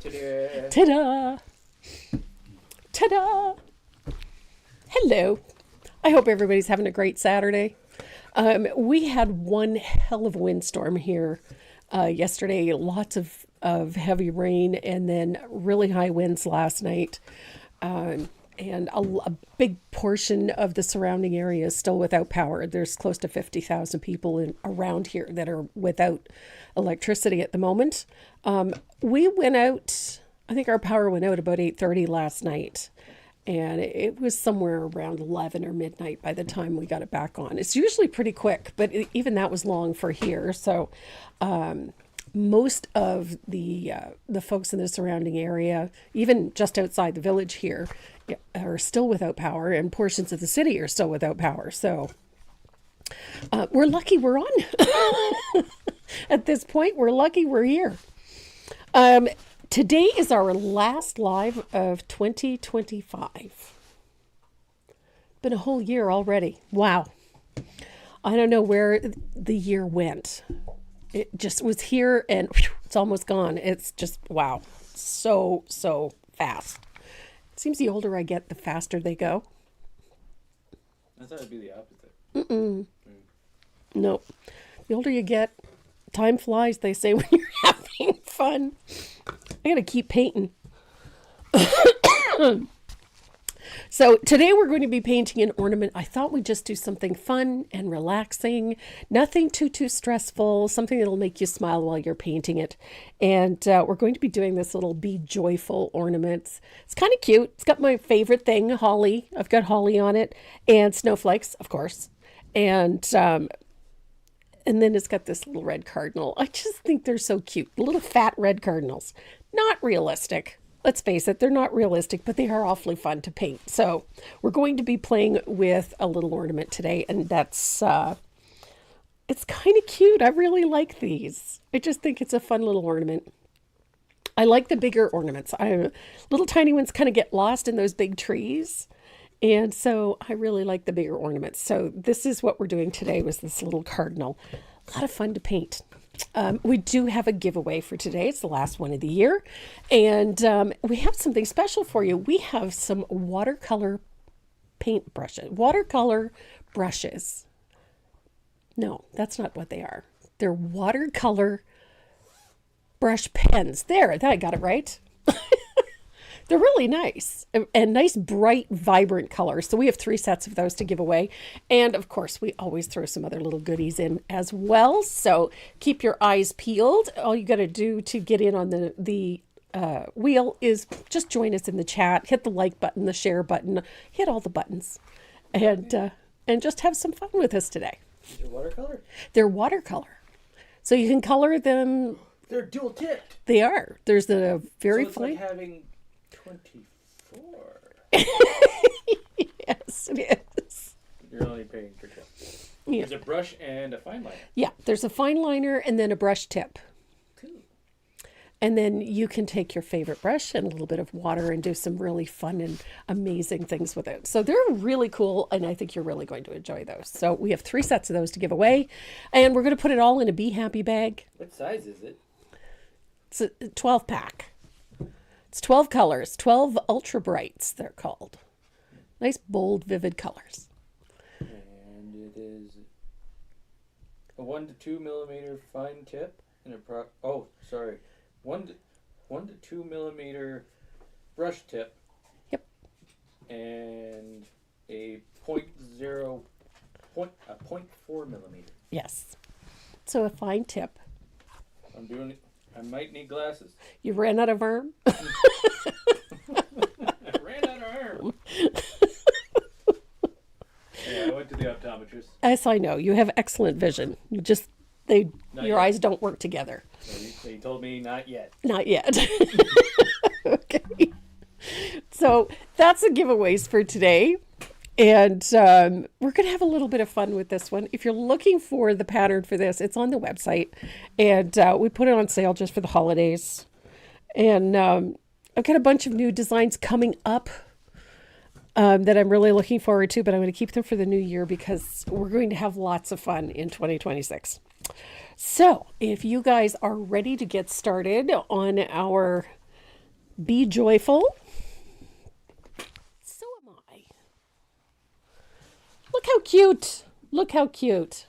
Ta-da. Ta-da! Ta-da! Hello. I hope everybody's having a great Saturday. We had one hell of a windstorm here yesterday. Lots of heavy rain and then really high winds last night. And a big portion of the surrounding area is still without power. There's close to 50,000 people around here that are without electricity at the moment. We went out, I think our power went out about 8:30 last night. And it was somewhere around 11 or midnight by the time we got it back on. It's usually pretty quick, but even that was long for here. So most of the folks in the surrounding area, even just outside the village here, are still without power, and portions of the city are still without power. So we're lucky we're on. At this point, we're lucky we're here. Today is our last live of 2025. Been a whole year already. Wow. I don't know where the year went. It just was here and it's almost gone. It's just, wow. So fast. It seems the older I get, the faster they go. I thought it'd be the opposite. Nope. The older you get, time flies, they say, when you're having fun. I gotta keep painting. So today we're going to be painting an ornament. I thought we'd just do something fun and relaxing, nothing too stressful, something that'll make you smile while you're painting it. And we're going to be doing this little Be Joyful ornament. It's kind of cute. It's got my favorite thing, holly. I've got holly on it and snowflakes, of course. And then it's got this little red cardinal. I just think they're so cute. Little fat red cardinals. Not realistic. Let's face it, they're not realistic, but they are awfully fun to paint. So we're going to be playing with a little ornament today, and that's, it's kind of cute. I really like these. I just think it's a fun little ornament. I like the bigger ornaments. Little tiny ones kind of get lost in those big trees. And so I really like the bigger ornaments. So this is what we're doing today, was this little cardinal. A lot of fun to paint. We do have a giveaway for today. It's the last one of the year. And we have something special for you. We have some watercolor paint brushes. Watercolor brushes. No, that's not what they are. They're watercolor brush pens. There, I got it right. They're really nice and nice, bright, vibrant colors. So we have 3 sets of those to give away. And of course, we always throw some other little goodies in as well. So keep your eyes peeled. All you got to do to get in on the wheel is just join us in the chat, hit the like button, the share button, hit all the buttons, and just have some fun with us today. They're watercolor? They're watercolor. So you can color them. They're dual tipped. They are. There's a very so it's fine. Like having 24. Yes, it is. You're only paying for 12. Yeah. There's a brush and a fine liner. Yeah, there's a fine liner and then a brush tip. Cool. And then you can take your favorite brush and a little bit of water and do some really fun and amazing things with it. So they're really cool, and I think you're really going to enjoy those. So we have 3 sets of those to give away, and we're going to put it all in a Be Happy bag. What size is it? It's a 12 pack. It's 12 colors, 12 ultra brights, they're called. Nice, bold, vivid colors. And it is a 1 to 2 millimeter fine tip and a 1 to 2 millimeter brush tip. Yep. And a 0.4 millimeter. Yes. So a fine tip. I'm doing it. I might need glasses. You ran out of arm? I ran out of arm. Yeah, I went to the optometrist. As I know, you have excellent vision. Your yet. eyes don't work together. They told me not yet. Not yet. Okay. So that's the giveaways for today. And we're going to have a little bit of fun with this one. If you're looking for the pattern for this, it's on the website. And we put it on sale just for the holidays. And I've got a bunch of new designs coming up that I'm really looking forward to. But I'm going to keep them for the new year because we're going to have lots of fun in 2026. So if you guys are ready to get started on our Be joyful. So am I. Look how cute. Look how cute.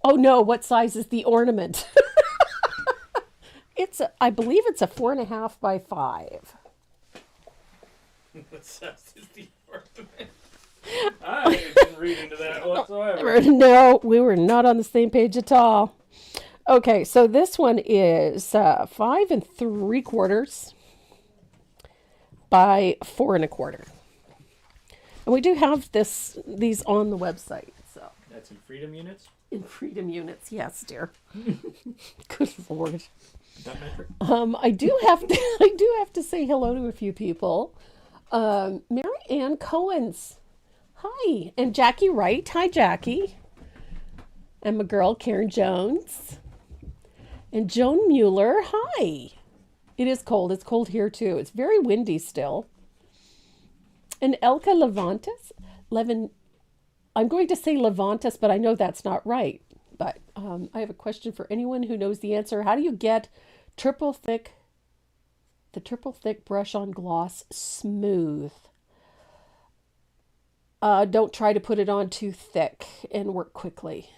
Oh no, what size is the ornament? I believe it's a 4.5 by 5. What size is the ornament? I didn't read into that whatsoever. No, we were not on the same page at all. Okay, so this one is 5 3/4 by 4 1/4. And we do have these on the website. So That's in freedom units? in freedom units, yes, dear. Good Lord. That metric? I do have to say hello to a few people. Mary Ann Cohen's. Hi. And Jackie Wright. Hi, Jackie. And my girl, Karen Jones. And Joan Mueller. Hi. It is cold. It's cold here, too. It's very windy still. And Elka Levantis. I'm going to say Levantis, but I know that's not right. But I have a question for anyone who knows the answer. How do you get the triple thick brush on gloss smooth? Don't try to put it on too thick and work quickly.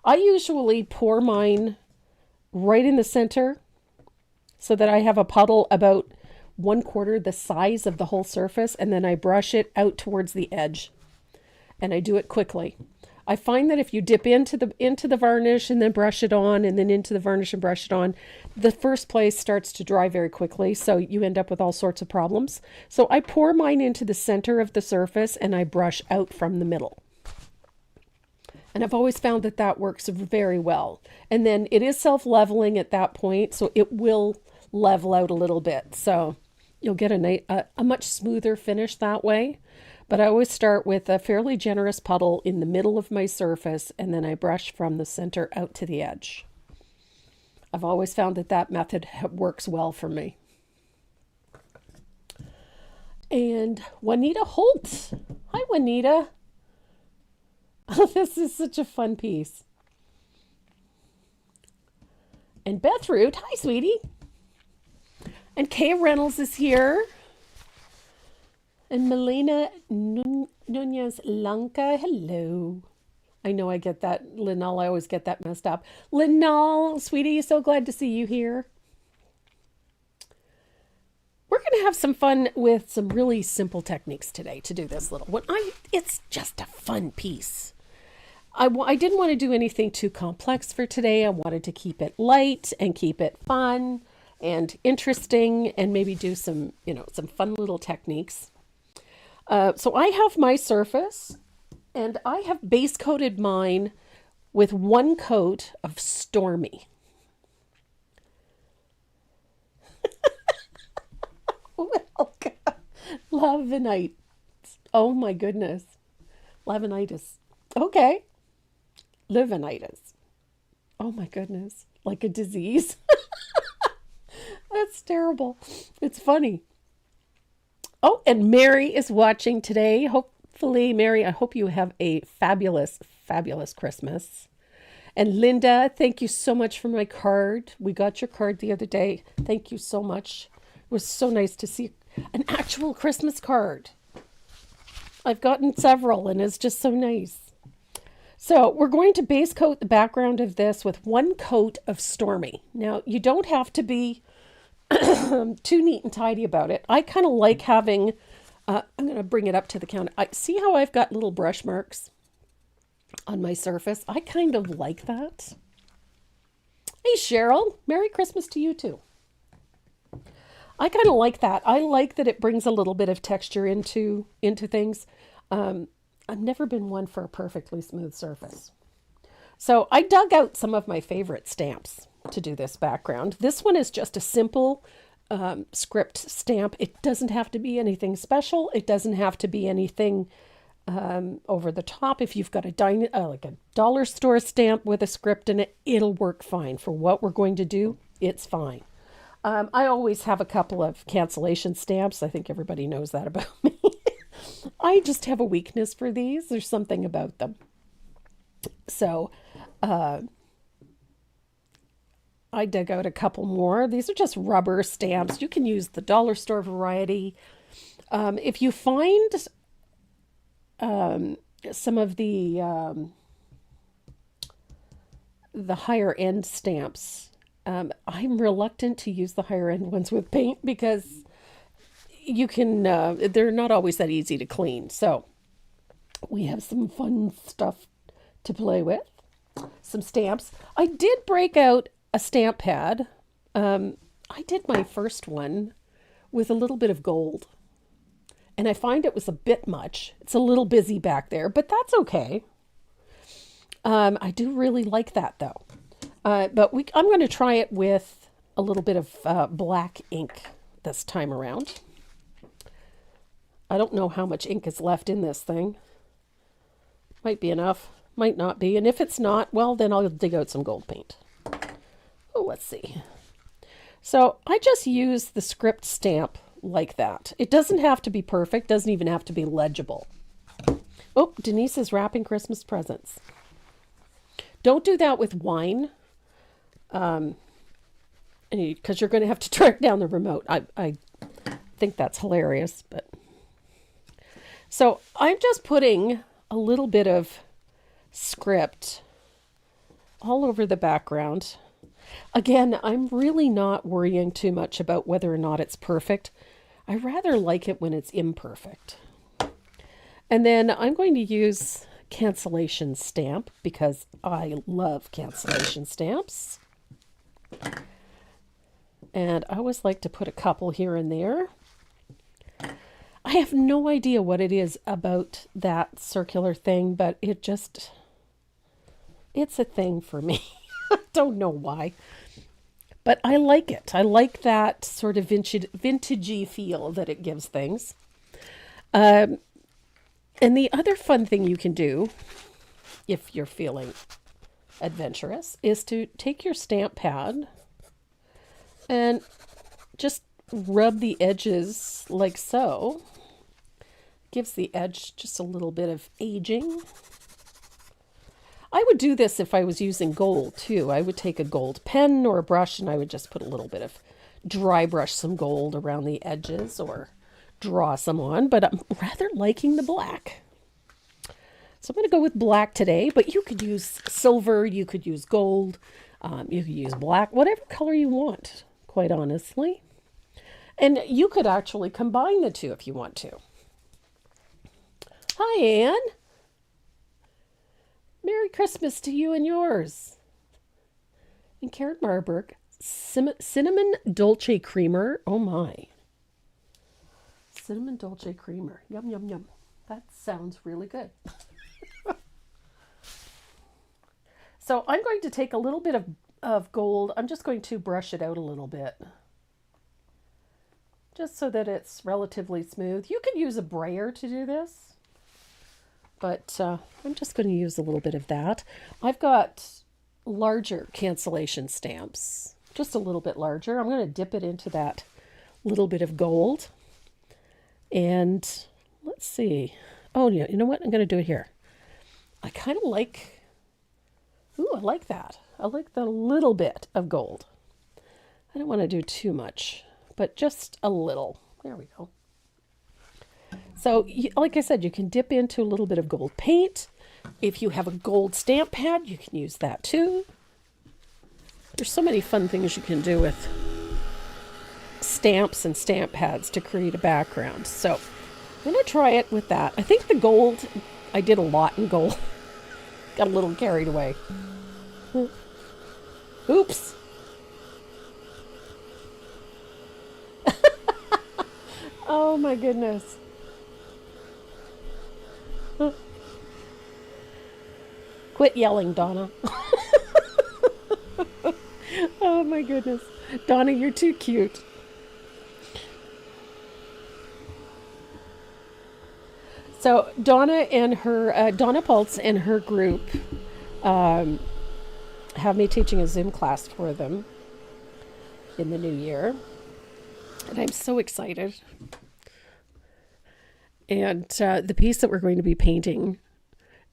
I usually pour mine right in the center so that I have a puddle about 1/4 the size of the whole surface, and then I brush it out towards the edge. And I do it quickly. I find that if you dip into the varnish and then brush it on, and then into the varnish and brush it on, the first place starts to dry very quickly, so you end up with all sorts of problems. So I pour mine into the center of the surface and I brush out from the middle. And I've always found that that works very well. And then it is self-leveling at that point, so it will level out a little bit. So you'll get a much smoother finish that way. But I always start with a fairly generous puddle in the middle of my surface, and then I brush from the center out to the edge. I've always found that that method works well for me. And Juanita Holt. Hi, Juanita. Oh, this is such a fun piece. And Beth Root. Hi, sweetie. And Kay Reynolds is here. And Melina Nunez Lanka, hello. I know I get that, Linal, I always get that messed up. Linal, sweetie, so glad to see you here. We're going to have some fun with some really simple techniques today to do this little one. It's just a fun piece. I didn't want to do anything too complex for today. I wanted to keep it light and keep it fun and interesting, and maybe do some fun little techniques. So I have my surface, and I have base coated mine with 1 coat of Stormy. Welcome. Lavinites. Oh my goodness. Lavinitis. Okay. Livinitis. Oh my goodness. Like a disease. That's terrible. It's funny. Oh, and Mary is watching today. Hopefully, Mary, I hope you have a fabulous, fabulous Christmas. And Linda, thank you so much for my card. We got your card the other day. Thank you so much. It was so nice to see an actual Christmas card. I've gotten several, and it's just so nice. So we're going to base coat the background of this with 1 coat of Stormy. Now, you don't have to be too neat and tidy about it. I kind of like having, I'm going to bring it up to the counter. See how I've got little brush marks on my surface? I kind of like that. Hey, Cheryl, Merry Christmas to you too. I kind of like that. I like that it brings a little bit of texture into things. I've never been one for a perfectly smooth surface. So I dug out some of my favorite stamps to do this background. This one is just a simple script stamp. It doesn't have to be anything special. It doesn't have to be anything over the top. If you've got like a dollar store stamp with a script in it, it'll work fine. For what we're going to do, it's fine. I always have a couple of cancellation stamps. I think everybody knows that about me. I just have a weakness for these. There's something about them. So I dug out a couple more. These are just rubber stamps. You can use the dollar store variety. If you find some of the higher end stamps, I'm reluctant to use the higher end ones with paint because you can, they're not always that easy to clean. So we have some fun stuff to play with, some stamps. I did break out a stamp pad. I did my first one with a little bit of gold, and I find it was a bit much. It's a little busy back there, but that's okay. I do really like that though. But I'm going to try it with a little bit of black ink this time around. I don't know how much ink is left in this thing. Might be enough, might not be. And if it's not, well, then I'll dig out some gold paint. Oh, let's see. So I just use the script stamp like that. It doesn't have to be perfect, doesn't even have to be legible. Oh, Denise is wrapping Christmas presents. Don't do that with wine, because you're going to have to track down the remote. I think that's hilarious. But so I'm just putting a little bit of script all over the background. Again, I'm really not worrying too much about whether or not it's perfect. I rather like it when it's imperfect. And then I'm going to use cancellation stamp because I love cancellation stamps. And I always like to put a couple here and there. I have no idea what it is about that circular thing, but it's a thing for me. I don't know why, but I like it. I like that sort of vintagey feel that it gives things. And the other fun thing you can do, if you're feeling adventurous, is to take your stamp pad and just rub the edges like so. Gives the edge just a little bit of aging. I would do this if I was using gold too. I would take a gold pen or a brush and I would just put a little bit of dry brush some gold around the edges or draw some on, but I'm rather liking the black. So I'm going to go with black today, but you could use silver, you could use gold, you could use black, whatever color you want, quite honestly. And you could actually combine the two if you want to. Hi, Anne. Merry Christmas to you and yours. And Karen Marburg, cinnamon dolce creamer. Oh my. Cinnamon dolce creamer. Yum, yum, yum. That sounds really good. So I'm going to take a little bit of gold. I'm just going to brush it out a little bit. Just so that it's relatively smooth. You can use a brayer to do this. But I'm just going to use a little bit of that. I've got larger cancellation stamps, just a little bit larger. I'm going to dip it into that little bit of gold. And let's see. Oh, yeah, you know what? I'm going to do it here. I kind of like, I like that. I like the little bit of gold. I don't want to do too much, but just a little. There we go. So, like I said, you can dip into a little bit of gold paint. If you have a gold stamp pad, you can use that too. There's so many fun things you can do with stamps and stamp pads to create a background. So, I'm going to try it with that. I think the gold, I did a lot in gold. Got a little carried away. Oops. Oh my goodness. Quit yelling, Donna. Oh my goodness. Donna, you're too cute. So Donna and her, Donna Pultz and her group have me teaching a Zoom class for them in the new year. And I'm so excited. And the piece that we're going to be painting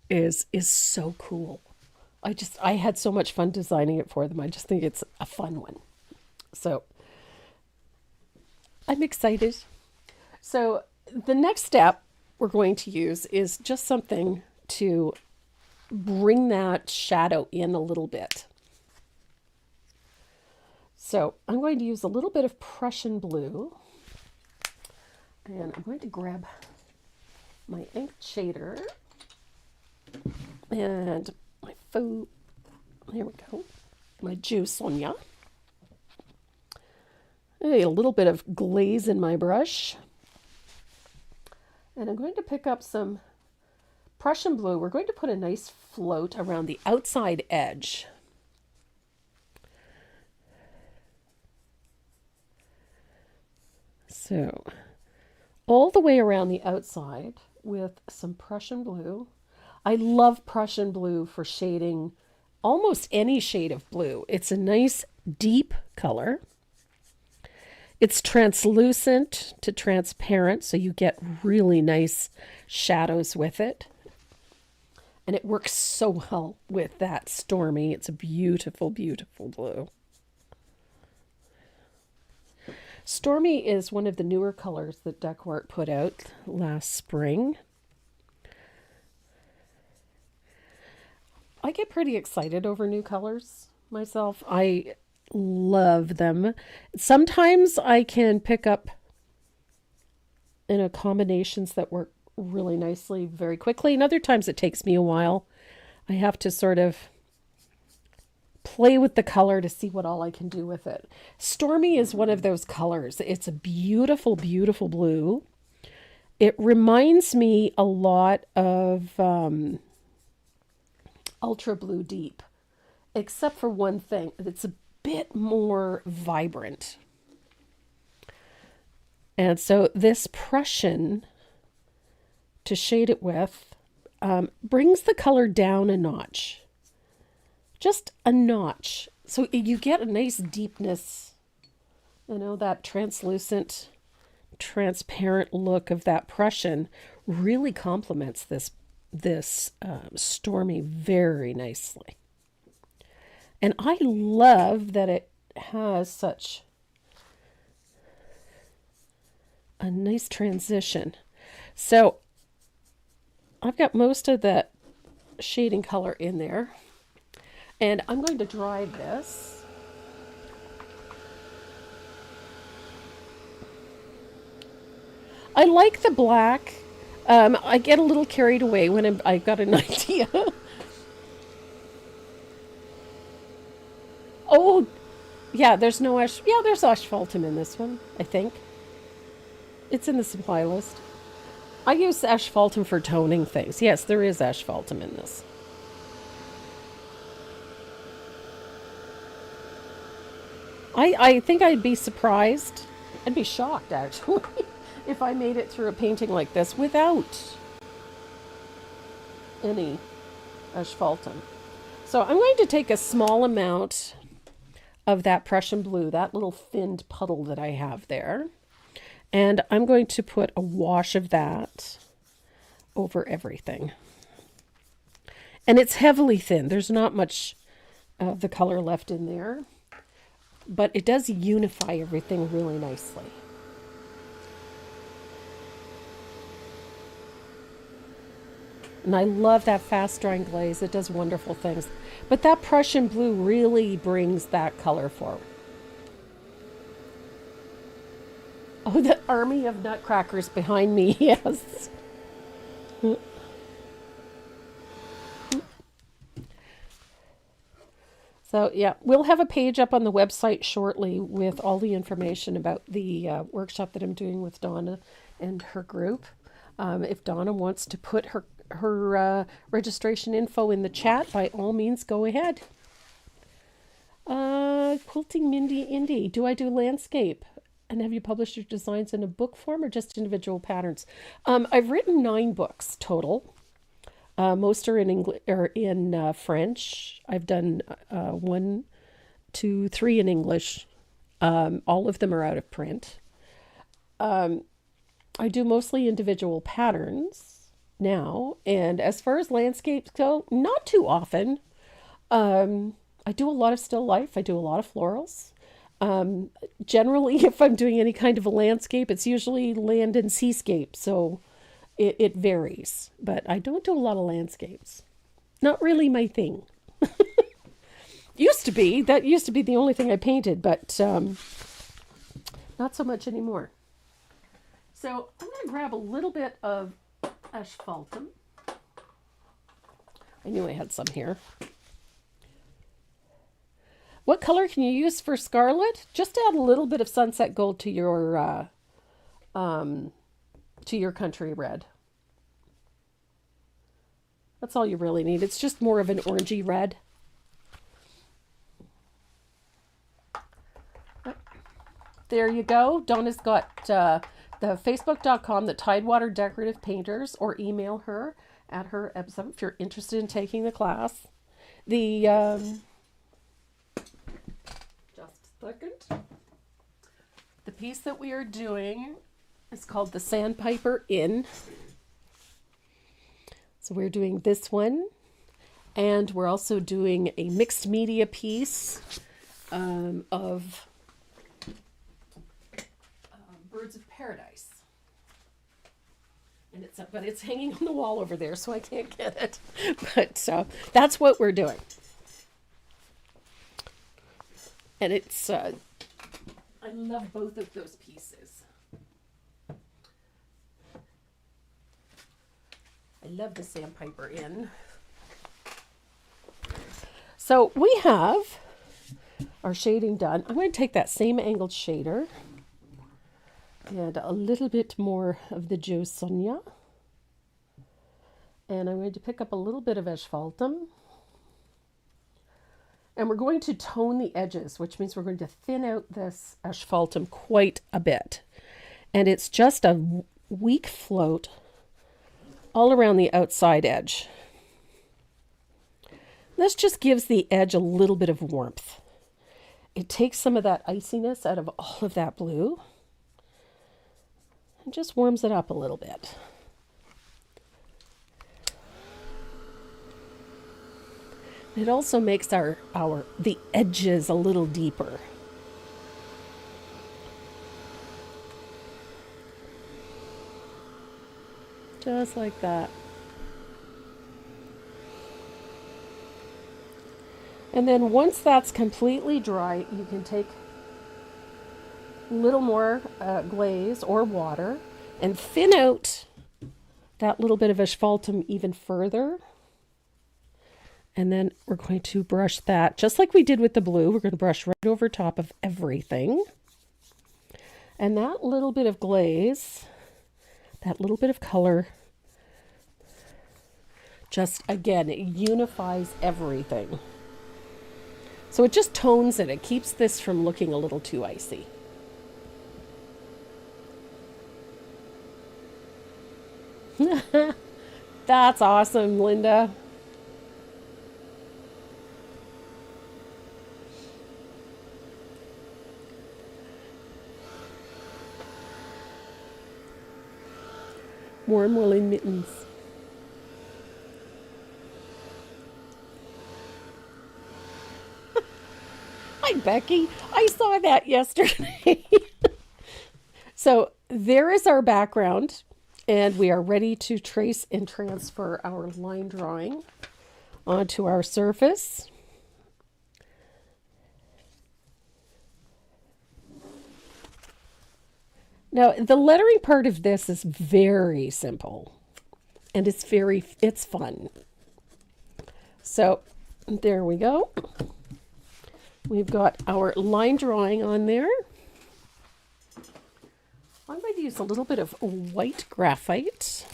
is so cool. I had so much fun designing it for them. I just think it's a fun one. So I'm excited. So the next step we're going to use is just something to bring that shadow in a little bit. So I'm going to use a little bit of Prussian blue, and I'm going to grab my ink shader and my faux, there we go, my Jus Sonia. A little bit of glaze in my brush. And I'm going to pick up some Prussian blue. We're going to put a nice float around the outside edge. So, all the way around the outside with some Prussian blue. I love Prussian blue for shading almost any shade of blue. It's a nice deep color. It's translucent to transparent, so you get really nice shadows with it. And it works so well with that Stormy. It's a beautiful, beautiful blue. Stormy is one of the newer colors that Duckwart put out last spring. I get pretty excited over new colors myself. I love them. Sometimes I can pick up combinations that work really nicely very quickly, and other times it takes me a while. I have to sort of play with the color to see what all I can do with it. Stormy is one of those colors. It's a beautiful, beautiful blue. It reminds me a lot of Ultra Blue Deep, except for one thing. It's a bit more vibrant. And so this Prussian, to shade it with, brings the color down a notch. Just a notch. So you get a nice deepness, that translucent, transparent look of that Prussian really complements this Stormy very nicely. And I love that it has such a nice transition. So I've got most of that shading color in there. And I'm going to dry this. I like the black. I get a little carried away when I got an idea. Oh, yeah, there's no ash. Yeah, there's asphaltum in this one, I think. It's in the supply list. I use asphaltum for toning things. Yes, there is asphaltum in this. I think I'd be surprised. I'd be shocked, actually, if I made it through a painting like this without any asphaltum. So I'm going to take a small amount of that Prussian blue, that little thinned puddle that I have there, and I'm going to put a wash of that over everything. And it's heavily thin. There's not much of the color left in there, but it does unify everything really nicely. And I love that fast drying glaze. It does wonderful things. But that Prussian blue really brings that color forward. Oh, the army of nutcrackers behind me, yes. So yeah, we'll have a page up on the website shortly with all the information about the workshop that I'm doing with Donna and her group. If Donna wants to put her registration info in the chat, by all means, go ahead. Quilting Mindy Indy. Do I do landscape? And have you published your designs in a book form or just individual patterns? I've written 9 books total. Most are in English or in French. I've done 1, 2, 3 in English. All of them are out of print. I do mostly individual patterns now, and as far as landscapes go, not too often. I do a lot of still life. I do a lot of florals. Generally, if I'm doing any kind of a landscape, it's usually land and seascape. So it varies. But I don't do a lot of landscapes. Not really my thing. Used to be. That used to be the only thing I painted, but not so much anymore. So I'm going to grab a little bit of asphaltum. I knew I had some here. What color can you use for scarlet? Just add a little bit of sunset gold to your country red. That's all you really need. It's just more of an orangey red. There you go. Donna's got the facebook.com, the Tidewater Decorative Painters, or email her at her website if you're interested in taking the class. The just a second. The piece that we are doing is called the Sandpiper Inn. So we're doing this one, and we're also doing a mixed media piece of Birds of Paradise. And it's hanging on the wall over there, so I can't get it. But that's what we're doing. And it's I love both of those pieces. I love the Sandpiper Inn. So we have our shading done. I'm going to take that same angled shader and a little bit more of the Jo Sonja. And I'm going to pick up a little bit of asphaltum. And we're going to tone the edges, which means we're going to thin out this asphaltum quite a bit. And it's just a weak float all around the outside edge. This just gives the edge a little bit of warmth. It takes some of that iciness out of all of that blue. And just warms it up a little bit. It also makes the edges a little deeper. Just like that. And then once that's completely dry, you can take a little more glaze or water and thin out that little bit of asphaltum even further. And then we're going to brush that, just like we did with the blue, we're going to brush right over top of everything. And that little bit of glaze, that little bit of color, just, again, it unifies everything. So it just tones it. It keeps this from looking a little too icy. That's awesome, Linda. Warm woolly mittens. Hi, Becky. I saw that yesterday. So there is our background, and we are ready to trace and transfer our line drawing onto our surface. Now, the lettering part of this is very simple, and it's fun. So there we go. We've got our line drawing on there. I'm going to use a little bit of white graphite.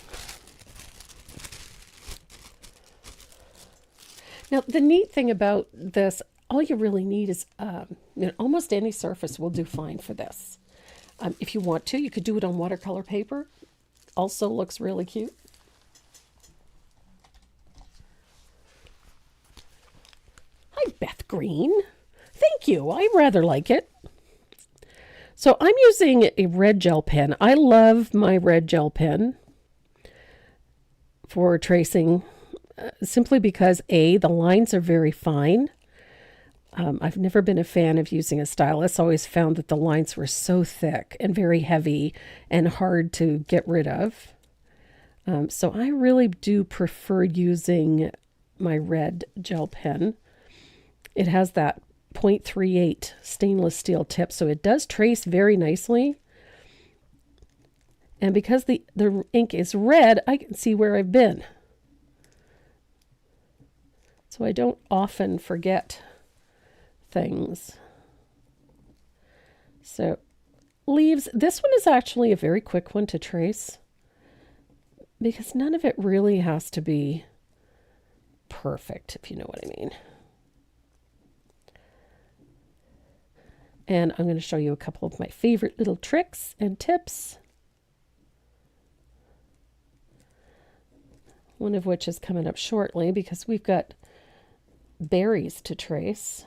Now, the neat thing about this, all you really need is, almost any surface will do fine for this. If you want to, you could do it on watercolor paper. Also looks really cute. Hi, Beth Green. Thank you. I rather like it. So I'm using a red gel pen. I love my red gel pen for tracing simply because the lines are very fine. I've never been a fan of using a stylus. Always found that the lines were so thick and very heavy and hard to get rid of. So I really do prefer using my red gel pen. It has that 0.38 stainless steel tip, so it does trace very nicely. And because the ink is red, I can see where I've been. So I don't often forget things. So leaves, this one is actually a very quick one to trace because none of it really has to be perfect, if you know what I mean. And I'm going to show you a couple of my favorite little tricks and tips. One of which is coming up shortly because we've got berries to trace.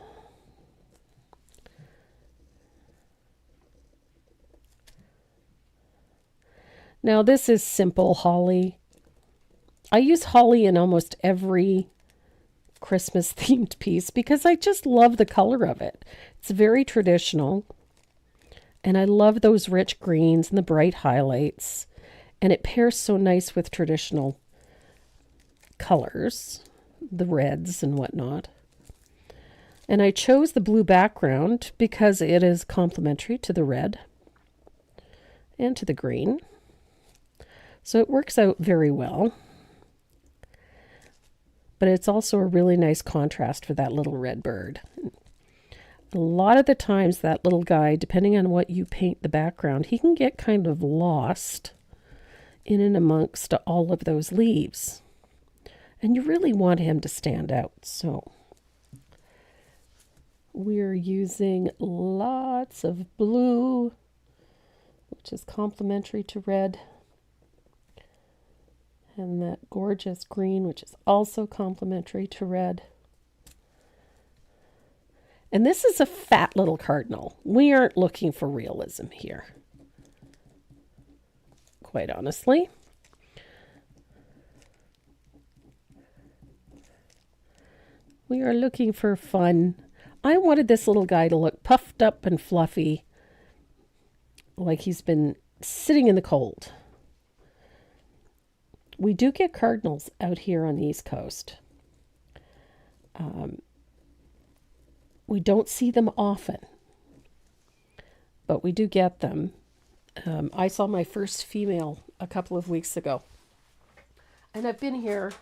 Now this is simple holly. I use holly in almost every Christmas themed piece because I just love the color of it. It's very traditional and I love those rich greens and the bright highlights, and it pairs so nice with traditional colors, the reds and whatnot. And I chose the blue background because it is complementary to the red and to the green. So it works out very well. But it's also a really nice contrast for that little red bird. A lot of the times that little guy, depending on what you paint the background, he can get kind of lost in and amongst all of those leaves. And you really want him to stand out. So we're using lots of blue, which is complementary to red. And that gorgeous green, which is also complementary to red. And this is a fat little cardinal. We aren't looking for realism here, quite honestly. We are looking for fun. I wanted this little guy to look puffed up and fluffy, like he's been sitting in the cold. We do get cardinals out here on the East Coast. We don't see them often, but we do get them. I saw my first female a couple of weeks ago, and I've been here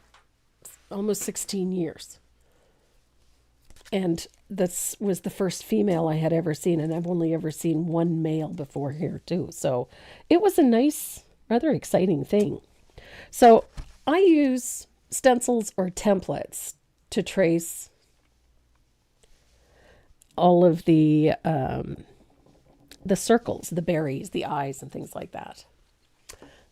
almost 16 years. And this was the first female I had ever seen, and I've only ever seen one male before here too. So it was a nice, rather exciting thing. So I use stencils or templates to trace all of the circles, the berries, the eyes, and things like that.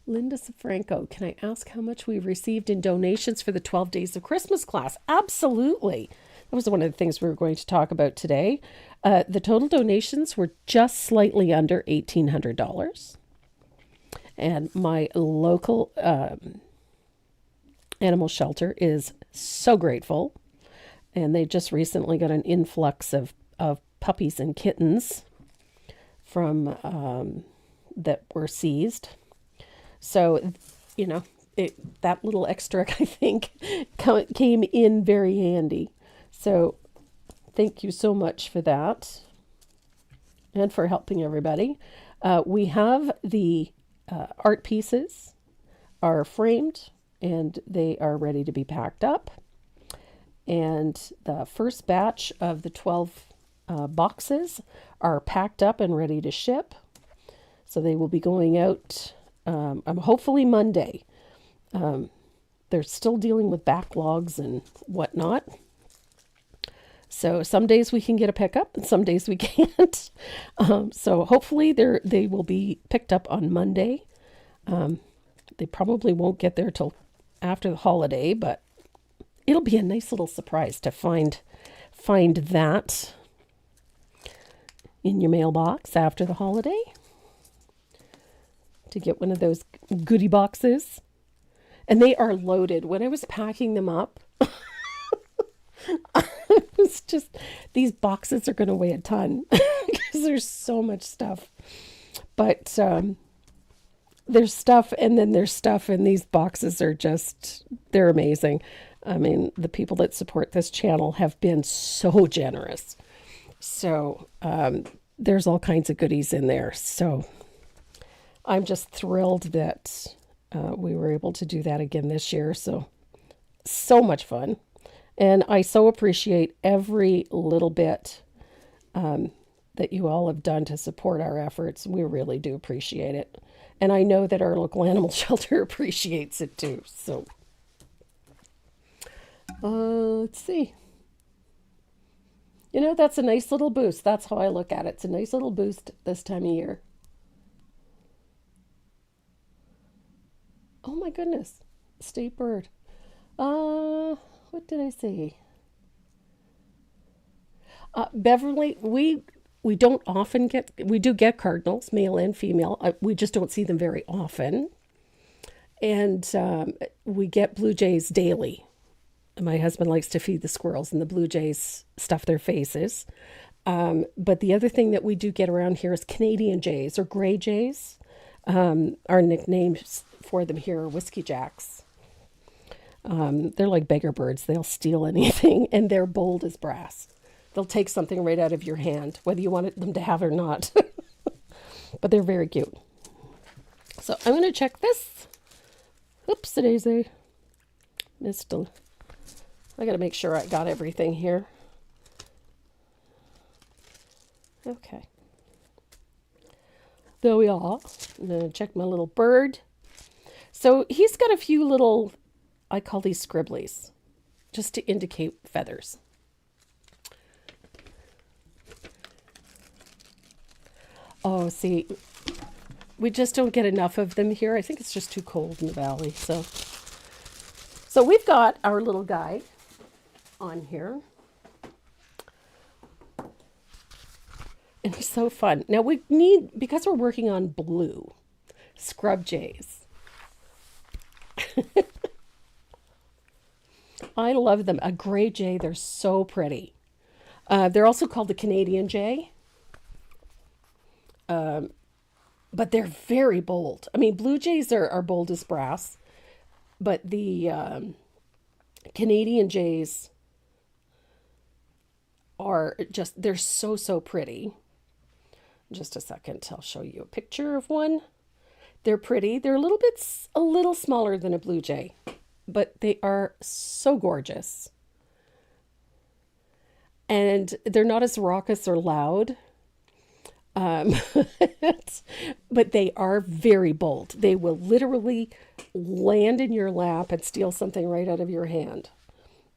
Linda Safranco, can I ask how much we've received in donations for the 12 Days of Christmas class? Absolutely. That was one of the things we were going to talk about today. The total donations were just slightly under $1,800. And my local animal shelter is so grateful. And they just recently got an influx of puppies and kittens from that were seized. So, you know, that little extra, I think, came in very handy. So thank you so much for that and for helping everybody. We have the art pieces are framed and they are ready to be packed up. And the first batch of the 12 boxes are packed up and ready to ship. So they will be going out hopefully Monday. They're still dealing with backlogs and whatnot. So some days we can get a pickup and some days we can't. So hopefully they will be picked up on Monday. They probably won't get there till after the holiday, but it'll be a nice little surprise to find that in your mailbox after the holiday. To get one of those goodie boxes. And they are loaded. When I was packing them up, it's just, these boxes are going to weigh a ton because there's so much stuff. But there's stuff, and then there's stuff, and these boxes are just, they're amazing. I mean, the people that support this channel have been so generous. So there's all kinds of goodies in there. So I'm just thrilled that we were able to do that again this year. So much fun. And I so appreciate every little bit that you all have done to support our efforts. We really do appreciate it. And I know that our local animal shelter appreciates it too. So let's see. You know, that's a nice little boost. That's how I look at it. It's a nice little boost this time of year. Oh my goodness. State bird. What did I say? Beverly, we don't often we do get cardinals, male and female. We just don't see them very often. And we get blue jays daily. My husband likes to feed the squirrels, and the blue jays stuff their faces. But the other thing that we do get around here is Canadian jays or gray jays. Our nicknames for them here are whiskey jacks. They're like beggar birds. They'll steal anything, and they're bold as brass. They'll take something right out of your hand, whether you want them to have it or not. But they're very cute. So I'm going to check this. Oops, daisy. Missed a... I got to make sure I got everything here. Okay. There we are. I'm going to check my little bird. So he's got a few little, I call these scribblies, just to indicate feathers. Oh, see, we just don't get enough of them here. I think it's just too cold in the valley. So we've got our little guy on here. And he's so fun. Now we need, because we're working on blue, scrub jays. I love them. A gray jay, they're so pretty. They're also called the Canadian jay. But they're very bold. I mean, blue jays are bold as brass, but the Canadian jays are just, they're so pretty. Just a second, I'll show you a picture of one. They're pretty. They're a little smaller than a blue jay, but they are so gorgeous. And they're not as raucous or loud. But they are very bold. They will literally land in your lap and steal something right out of your hand.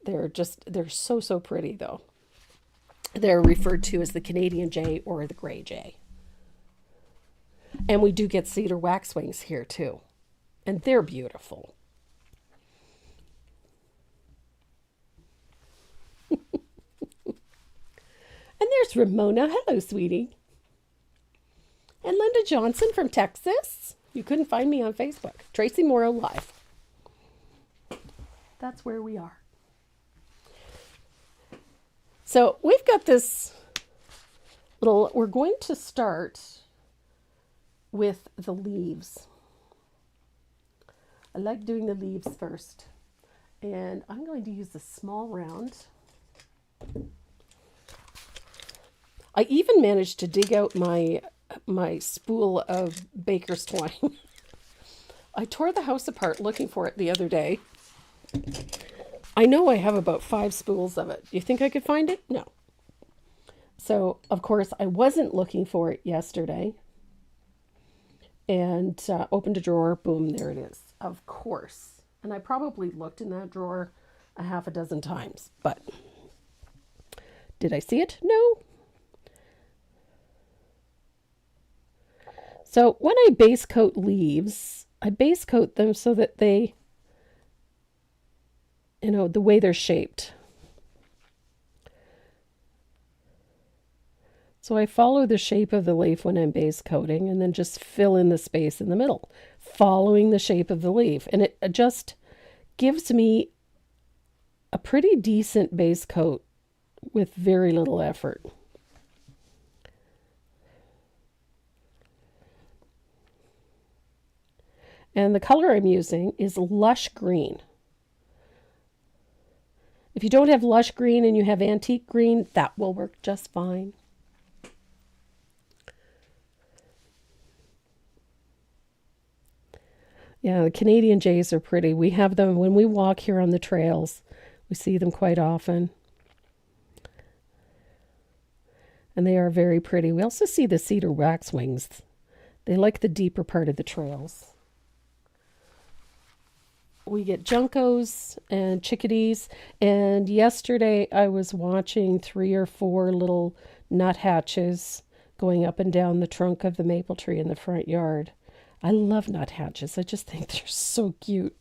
They're so pretty though. They're referred to as the Canadian jay or the gray jay. And we do get cedar waxwings here too. And they're beautiful. And there's Ramona. Hello, sweetie. And Linda Johnson from Texas. You couldn't find me on Facebook. Tracy Morrow Live. That's where we are. So we've got this little, we're going to start with the leaves. I like doing the leaves first. And I'm going to use a small round. I even managed to dig out my spool of baker's twine. I tore the house apart looking for it the other day. I know I have about 5 spools of it. Do you think I could find it? No. So, of course, I wasn't looking for it yesterday. And opened a drawer. Boom, there it is. Of course. And I probably looked in that drawer a half a dozen times. But did I see it? No. So when I base coat leaves, I base coat them so that they, the way they're shaped. So I follow the shape of the leaf when I'm base coating and then just fill in the space in the middle. following the shape of the leaf. And it just gives me a pretty decent base coat with very little effort. And the color I'm using is Lush Green. If you don't have Lush Green and you have Antique Green, that will work just fine. Yeah, the Canadian jays are pretty. We have them when we walk here on the trails. We see them quite often. And they are very pretty. We also see the cedar waxwings. They like the deeper part of the trails. We get juncos and chickadees. And yesterday I was watching 3 or 4 little nuthatches going up and down the trunk of the maple tree in the front yard. I love nuthatches. I just think they're so cute.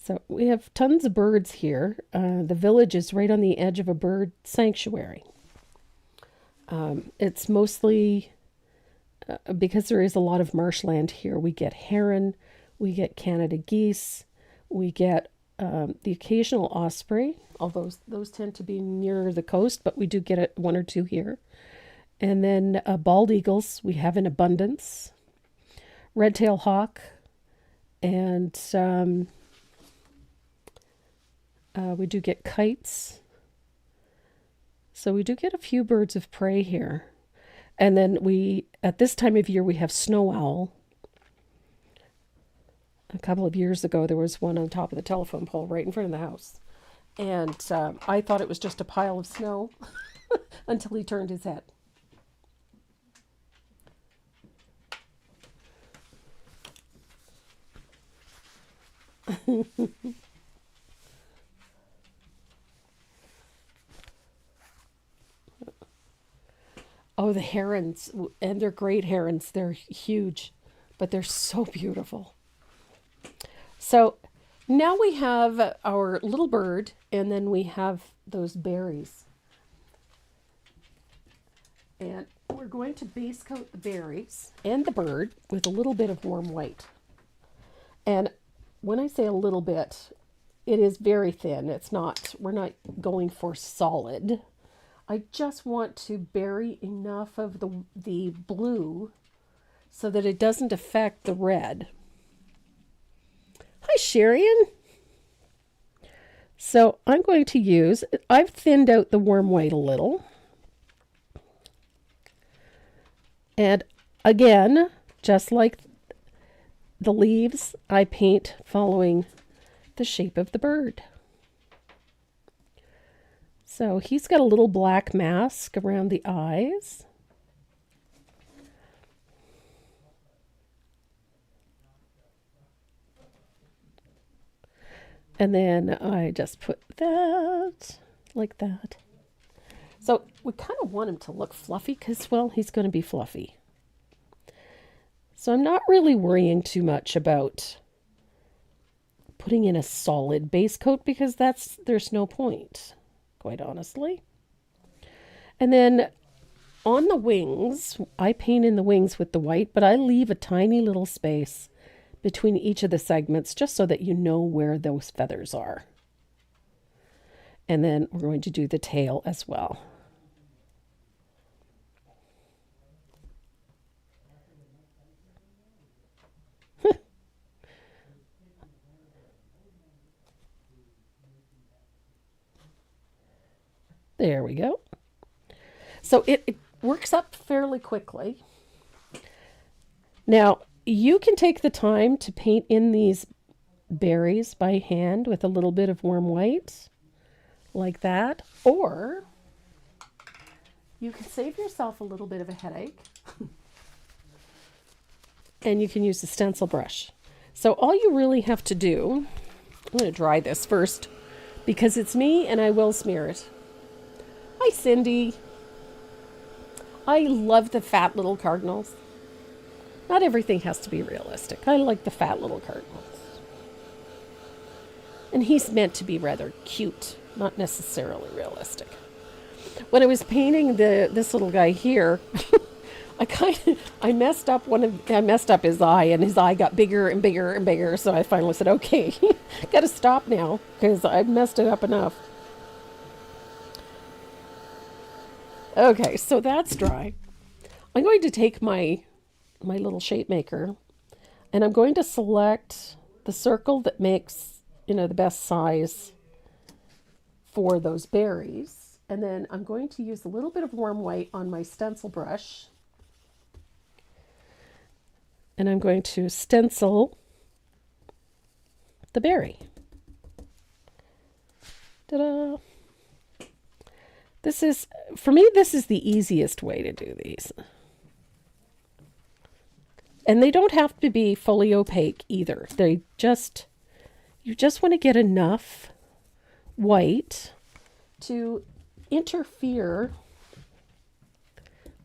So we have tons of birds here. The village is right on the edge of a bird sanctuary. It's mostly because there is a lot of marshland here. We get heron, we get Canada geese, we get the occasional osprey, although those tend to be nearer the coast, but we do get 1 or 2 here. And then bald eagles we have in abundance, red-tailed hawk, and we do get kites. So we do get a few birds of prey here. And then at this time of year, we have snow owl. A couple of years ago, there was one on top of the telephone pole right in front of the house. And I thought it was just a pile of snow until he turned his head. Oh, the herons, and they're great herons. They're huge, but they're so beautiful. So now we have our little bird, and then we have those berries. And we're going to base coat the berries and the bird with a little bit of warm white. And when I say a little bit, it is very thin. We're not going for solid. I just want to bury enough of the blue so that it doesn't affect the red. Hi, Sharian. So I've thinned out the warm white a little. And again, just like the leaves, I paint following the shape of the bird. So he's got a little black mask around the eyes. And then I just put that like that. So we kind of want him to look fluffy because, well, he's going to be fluffy. So I'm not really worrying too much about putting in a solid base coat because there's no point, quite honestly. And then on the wings, I paint in the wings with the white, but I leave a tiny little space between each of the segments just so that you know where those feathers are. And then we're going to do the tail as well. There we go. So it works up fairly quickly. Now, you can take the time to paint in these berries by hand with a little bit of warm white, like that. Or you can save yourself a little bit of a headache. And you can use a stencil brush. So all you really have to do, I'm going to dry this first because it's me and I will smear it. Hi, Cindy. I love the fat little cardinals. Not everything has to be realistic. I like the fat little cardinals. And he's meant to be rather cute, not necessarily realistic. when I was painting this little guy here, I messed up I messed up his eye, and his eye got bigger and bigger and bigger. So I finally said, "Okay, got to stop now because I messed it up enough." Okay, so that's dry. I'm going to take my little shape maker, and I'm going to select the circle that makes, the best size for those berries. And then I'm going to use a little bit of warm white on my stencil brush. And I'm going to stencil the berry. Ta-da! For me, this is the easiest way to do these. And they don't have to be fully opaque either. You just want to get enough white to interfere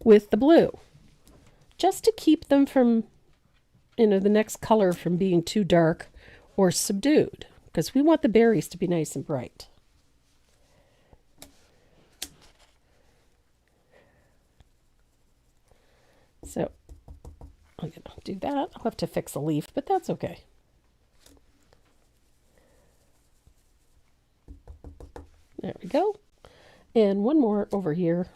with the blue, just to keep them from, the next color from being too dark or subdued, because we want the berries to be nice and bright. So I'm going to do that. I'll have to fix a leaf, but that's okay. There we go. And one more over here.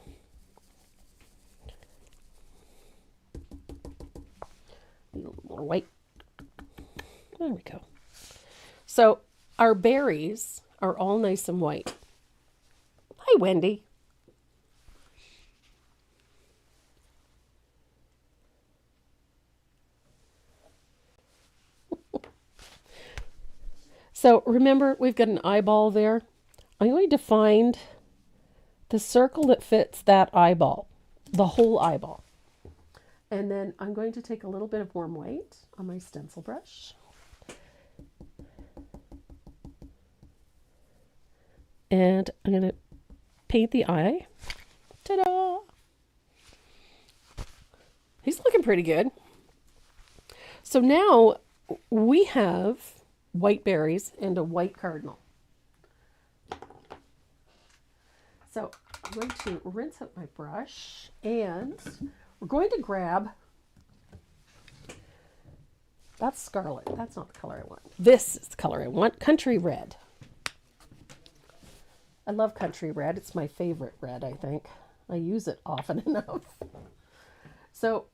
A little more white. There we go. So our berries are all nice and white. Hi, Wendy. So remember, we've got an eyeball there. I'm going to find the circle that fits that eyeball, the whole eyeball. And then I'm going to take a little bit of warm white on my stencil brush. And I'm going to paint the eye. Ta-da! He's looking pretty good. So now we have white berries and a white cardinal. So I'm going to rinse out my brush, and we're going to grab, that's scarlet, that's not the color I want. This is the color I want, Country Red. I love Country Red, it's my favorite red, I think. I use it often enough. So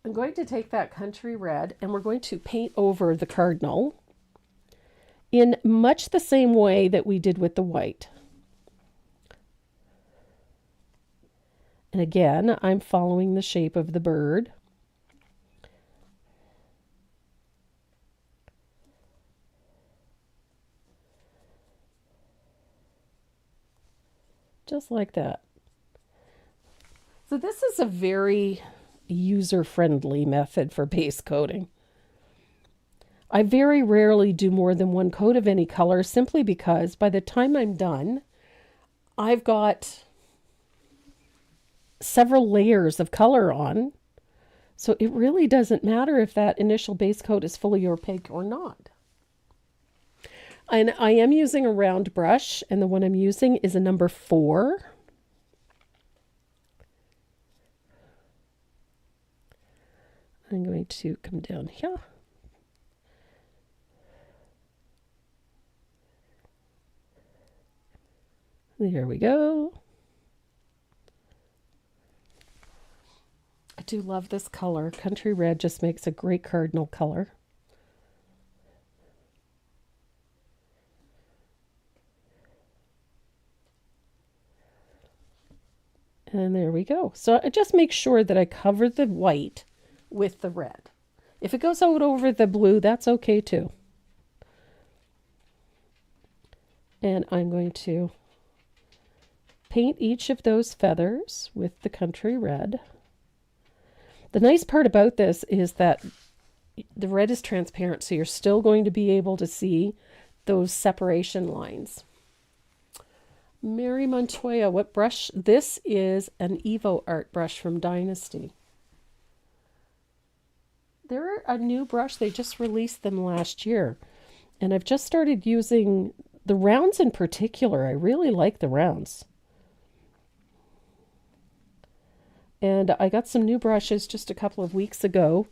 I'm going to take that Country Red, and we're going to paint over the cardinal in much the same way that we did with the white. And again, I'm following the shape of the bird. Just like that. So this is a very user-friendly method for base coating. I very rarely do more than one coat of any color, simply because by the time I'm done, I've got several layers of color on. So it really doesn't matter if that initial base coat is fully opaque or not. And I am using a round brush, and the one I'm using is a number 4. I'm going to come down here. There we go. I do love this color. Country Red just makes a great cardinal color. And there we go. So I just make sure that I cover the white with the red. If it goes out over the blue, that's okay too. And I'm going to paint each of those feathers with the Country Red. The nice part about this is that the red is transparent, so you're still going to be able to see those separation lines. Mary Montoya, what brush? This is an Evo Art brush from Dynasty. They're a new brush. They just released them last year. And I've just started using The rounds in particular, I really like the rounds. And I got some new brushes just a couple of weeks ago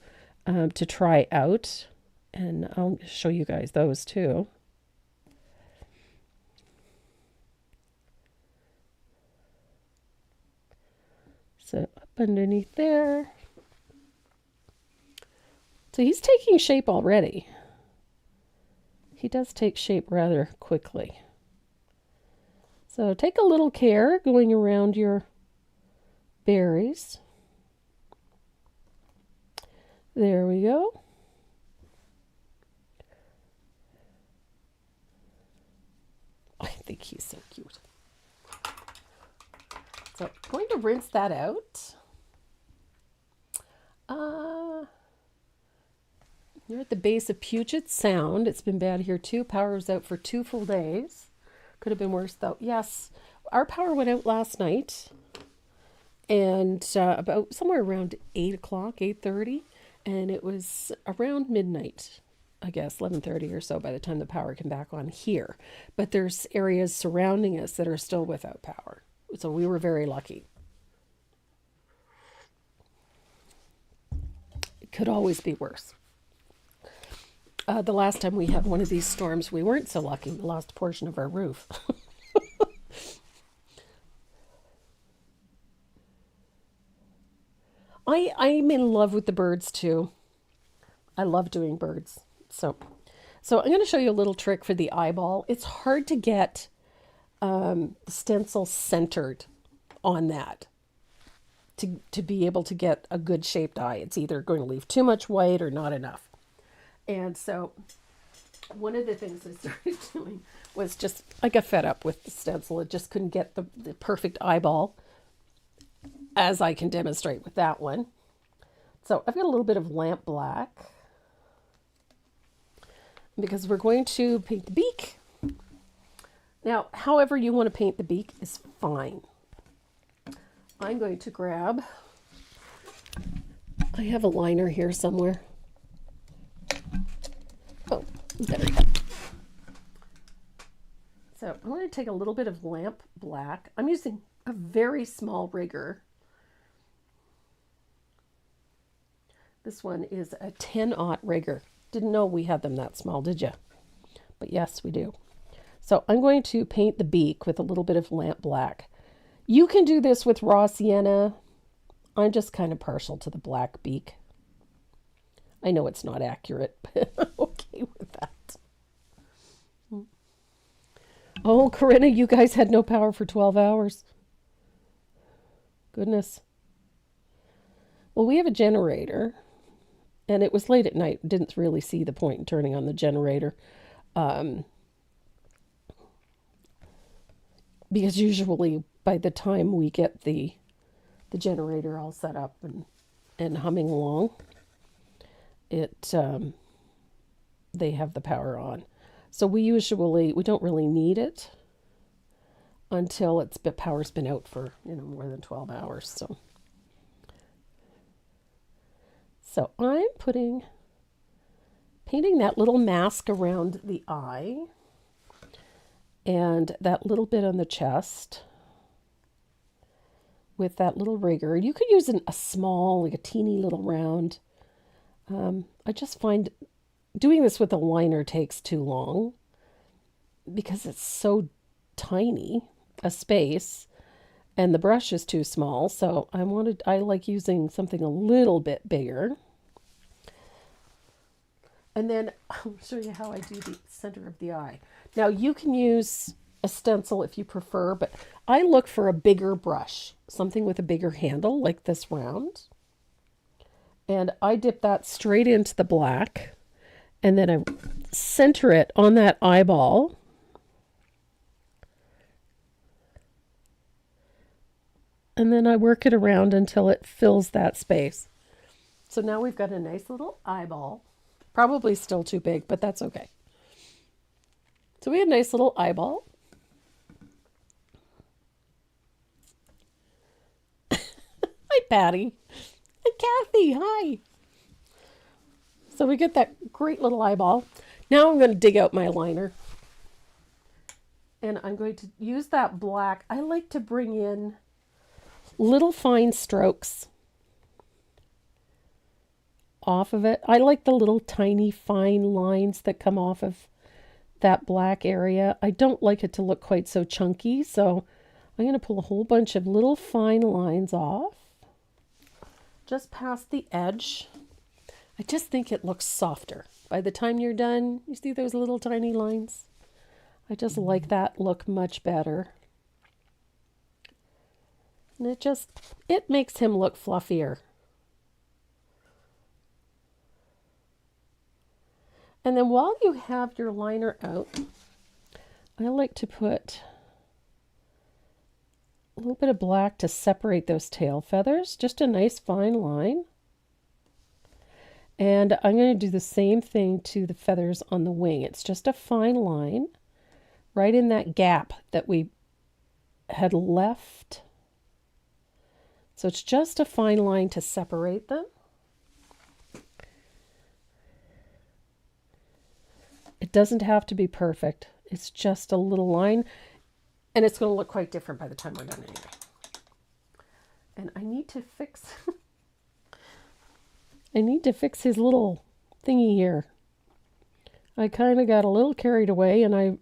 to try out. And I'll show you guys those too. So up underneath there. So he's taking shape already. He does take shape rather quickly. So take a little care going around your berries. There we go. I think he's so cute. So I'm going to rinse that out. You're at the base of Puget Sound. It's been bad here too. Power was out for 2 full days. Could have been worse though. Yes, our power went out last night, and about somewhere around 8 o'clock, 8:30, and it was around midnight, I guess 11:30 or so by the time the power came back on here. But there's areas surrounding us that are still without power, so we were very lucky. It could always be worse. The last time we had one of these storms, we weren't so lucky. We lost a portion of our roof. I'm in love with the birds too. I love doing birds. So I'm going to show you a little trick for the eyeball. It's hard to get the stencil centered on that to be able to get a good shaped eye. It's either going to leave too much white or not enough. And so one of the things I started doing was just, I got fed up with the stencil. It just couldn't get the perfect eyeball, as I can demonstrate with that one. So I've got a little bit of lamp black, because we're going to paint the beak. Now, however you want to paint the beak is fine. I'm going to grab, I have a liner here somewhere. Oh, there we go. So I'm going to take a little bit of lamp black. I'm using a very small rigger. This one is a 10-aught rigger. Didn't know we had them that small, did you? But yes, we do. So I'm going to paint the beak with a little bit of lamp black. You can do this with raw sienna. I'm just kind of partial to the black beak. I know it's not accurate, but I'm okay with that. Oh, Corinna, you guys had no power for 12 hours. Goodness. Well, we have a generator, and it was late at night. Didn't really see the point in turning on the generator. Because usually by the time we get the generator all set up and humming along, they have the power on. So we don't really need it until power's been out for more than 12 hours. So I'm painting that little mask around the eye and that little bit on the chest with that little rigger. You could use a small, like a teeny little round. I just find doing this with a liner takes too long because it's so tiny a space and the brush is too small. So I like using something a little bit bigger. And then I'll show you how I do the center of the eye. Now you can use a stencil if you prefer, but I look for a bigger brush, something with a bigger handle like this round. And I dip that straight into the black, and then I center it on that eyeball. And then I work it around until it fills that space. So now we've got a nice little eyeball. Probably still too big, but that's okay. So we have a nice little eyeball. Hi, Patty. And Kathy, hi. So we get that great little eyeball. Now I'm going to dig out my liner. And I'm going to use that black. I like to bring in little fine strokes off of it. I like the little tiny fine lines that come off of that black area. I don't like it to look quite so chunky, so I'm going to pull a whole bunch of little fine lines off just past the edge. I just think it looks softer. By the time you're done, you see those little tiny lines? I just like that look much better. And it makes him look fluffier. And then while you have your liner out, I like to put a little bit of black to separate those tail feathers, just a nice fine line. And I'm going to do the same thing to the feathers on the wing. It's just a fine line right in that gap that we had left. So it's just a fine line to separate them. It doesn't have to be perfect. It's just a little line, and it's going to look quite different by the time we're done anyway. And I need to fix his little thingy here. I kind of got a little carried away, and I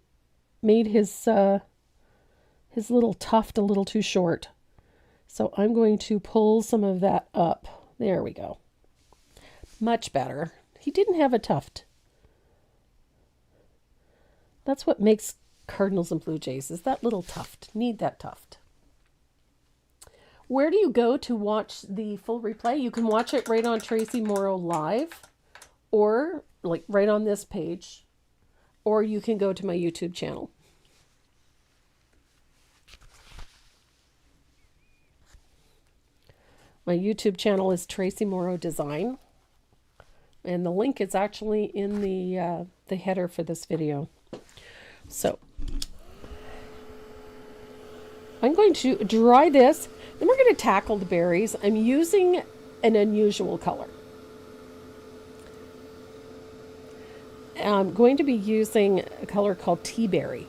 made his little tuft a little too short. So I'm going to pull some of that up. There we go. Much better. He didn't have a tuft. That's what makes cardinals and blue jays, is that little tuft. Need that tuft. Where do you go to watch the full replay? You can watch it right on Tracy Morrow Live, or like right on this page, or you can go to my YouTube channel. My YouTube channel is Tracy Morrow Design, and the link is actually in the header for this video. So I'm going to dry this, then we're going to tackle the berries. I'm using an unusual color. I'm going to be using a color called Tea Berry.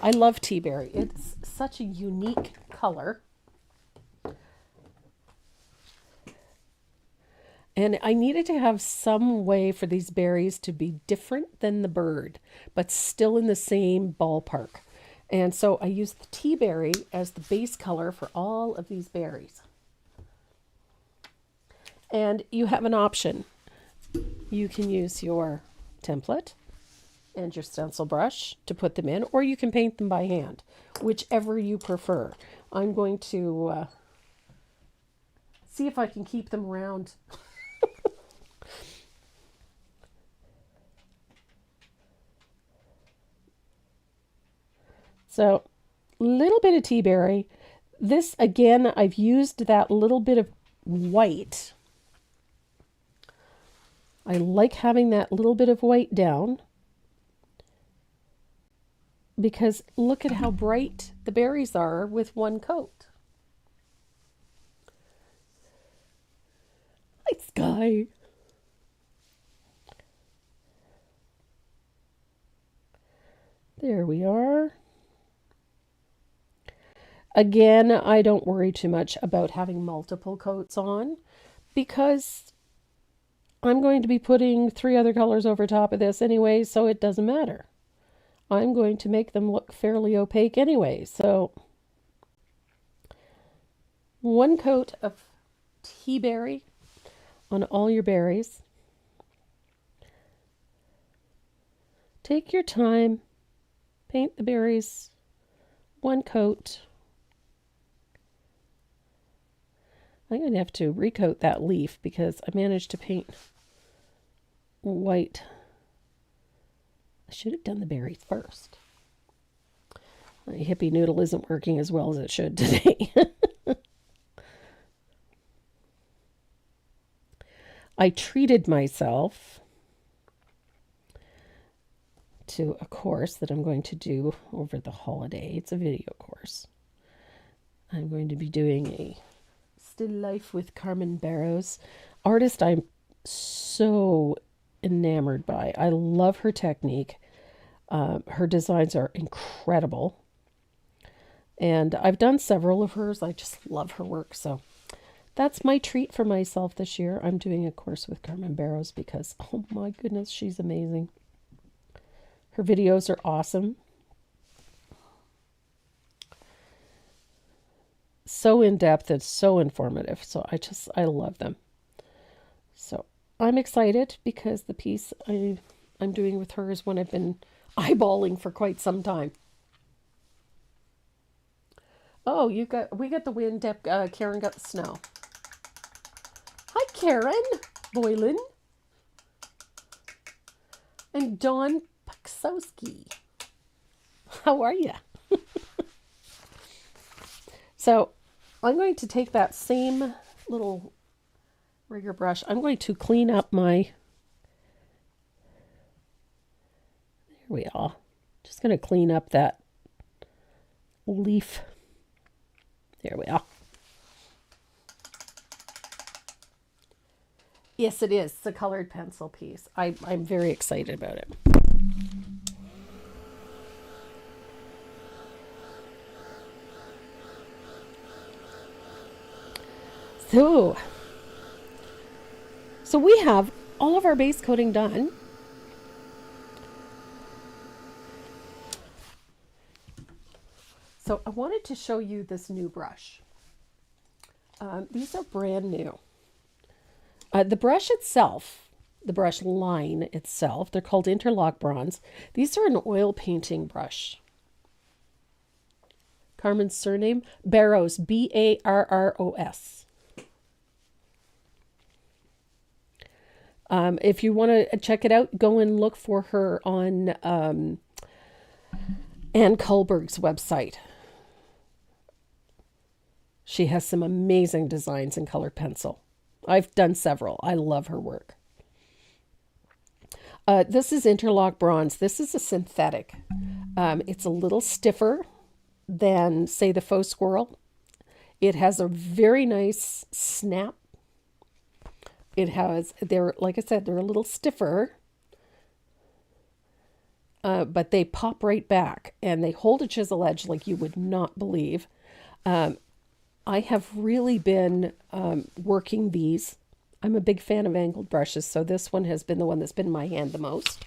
I love Tea Berry. It's such a unique color. And I needed to have some way for these berries to be different than the bird, but still in the same ballpark. And so I used the tea berry as the base color for all of these berries. And you have an option. You can use your template and your stencil brush to put them in, or you can paint them by hand, whichever you prefer. I'm going to see if I can keep them round. So, little bit of tea berry. This, again, I've used that little bit of white. I like having that little bit of white down, because look at how bright the berries are with one coat. Hi, Sky. There we are. Again, I don't worry too much about having multiple coats on, because I'm going to be putting 3 other colors over top of this anyway, so it doesn't matter. I'm going to make them look fairly opaque anyway, so 1 coat of tea berry on all your berries. Take your time, paint the berries 1 coat. I'm going to have to recoat that leaf because I managed to paint white. I should have done the berries first. My hippie noodle isn't working as well as it should today. I treated myself to a course that I'm going to do over the holiday. It's a video course. I'm going to be doing a still life with Carmen Barrows, artist I'm so enamored by. I love her technique. Her designs are incredible. And I've done several of hers. I just love her work. So that's my treat for myself this year. I'm doing a course with Carmen Barrows because, oh my goodness, she's amazing. Her videos are awesome. So in-depth and so informative. So I love them. So I'm excited because the piece I'm doing with her is one I've been eyeballing for quite some time. Oh, we got the wind. Karen got the snow. Hi, Karen Boylan and Dawn Paksowski. How are you? So I'm going to take that same little rigger brush. I'm going to clean up my, there we are. Just going to clean up that leaf. There we are. Yes, it is. It's a colored pencil piece. I'm very excited about it. So we have all of our base coating done. So I wanted to show you this new brush. These are brand new. The brush itself, the brush line itself, they're called Interlock Bronze. These are an oil painting brush. Carmen's surname, Barrows, Barros. If you want to check it out, go and look for her on Ann Kullberg's website. She has some amazing designs in colored pencil. I've done several. I love her work. This is Interlock Bronze. This is a synthetic. It's a little stiffer than, say, the Faux Squirrel. It has a very nice snap. Like I said, they're a little stiffer, but they pop right back and they hold a chisel edge like you would not believe. I have really been working these. I'm a big fan of angled brushes, so this one has been the one that's been in my hand the most.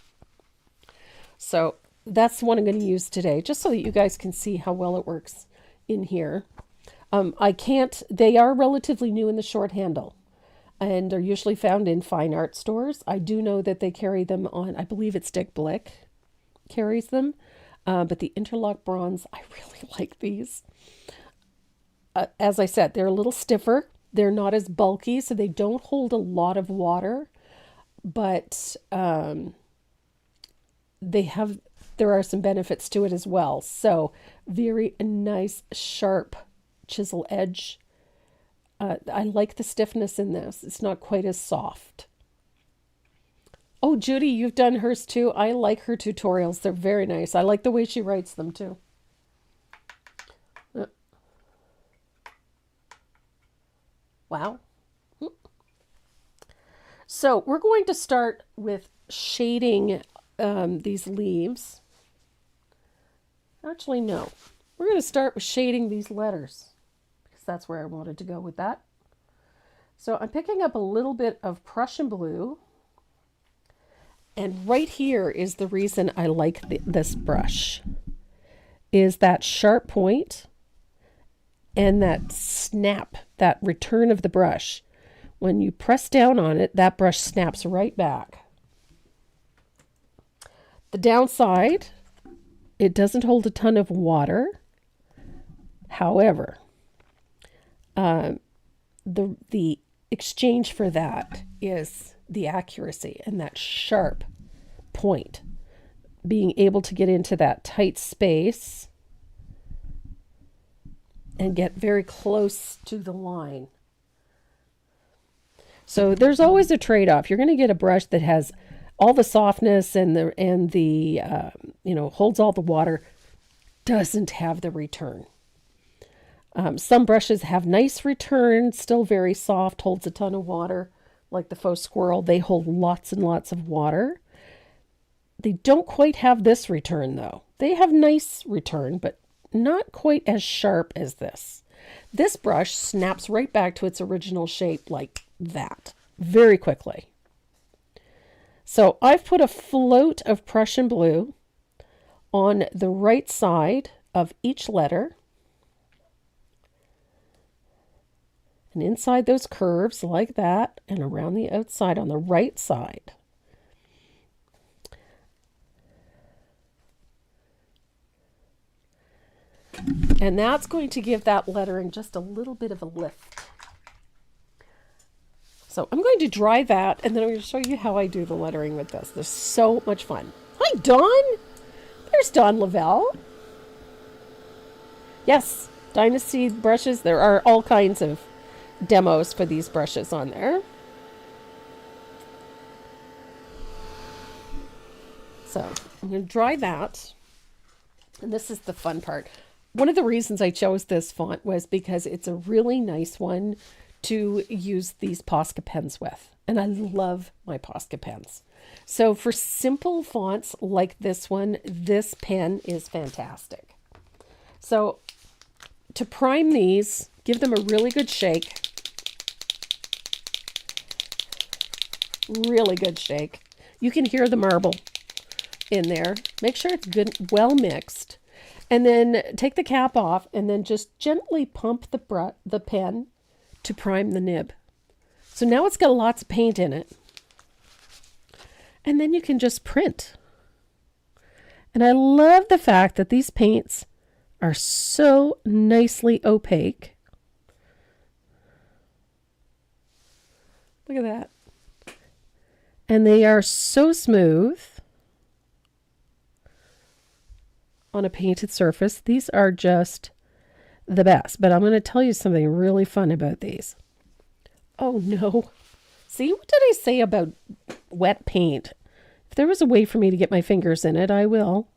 So that's the one I'm going to use today, just so that you guys can see how well it works in here. They are relatively new in the short handle, and are usually found in fine art stores. I do know that they carry them on, I believe it's Dick Blick carries them, but the Interlock Bronze, I really like these. As I said, they're a little stiffer. They're not as bulky, so they don't hold a lot of water, but there are some benefits to it as well. So very nice, sharp chisel edge. I like the stiffness in this. It's not quite as soft. Oh, Judy, you've done hers too. I like her tutorials. They're very nice. I like the way she writes them too. Wow. So we're going to start with shading these leaves. Actually, no. We're going to start with shading these letters because that's where I wanted to go with that. So I'm picking up a little bit of Prussian blue. And right here is the reason I like this brush, is that sharp point and that snap, that return of the brush. When you press down on it, that brush snaps right back. The downside, it doesn't hold a ton of water. However, the exchange for that is the accuracy and that sharp point. Being able to get into that tight space and get very close to the line. So there's always a trade-off. You're going to get a brush that has all the softness and the holds all the water, doesn't have the return. Some brushes have nice return, still very soft, holds a ton of water. like the faux squirrel, they hold lots and lots of water. They don't quite have this return though. They have nice return, but not quite as sharp as this. This brush snaps right back to its original shape like that, very quickly. So I've put a float of Prussian blue on the right side of each letter. And inside those curves like that, and around the outside on the right side. And that's going to give that lettering just a little bit of a lift. So I'm going to dry that, and then I'm going to show you how I do the lettering with this. There's so much fun. Hi, Dawn. There's Dawn Lavelle. Yes, Dynasty brushes. There are all kinds of demos for these brushes on there. So I'm going to dry that. And this is the fun part. One of the reasons I chose this font was because it's a really nice one to use these Posca pens with. And I love my Posca pens. So for simple fonts like this one, this pen is fantastic. So to prime these, give them a really good shake. Really good shake. You can hear the marble in there. Make sure it's good, well mixed. And then take the cap off and then just gently pump the pen to prime the nib. So now it's got lots of paint in it. And then you can just print. And I love the fact that these paints are so nicely opaque. Look at that. And they are so smooth on a painted surface. These are just the best. But I'm going to tell you something really fun about these. Oh no. See, what did I say about wet paint? If there was a way for me to get my fingers in it, I will.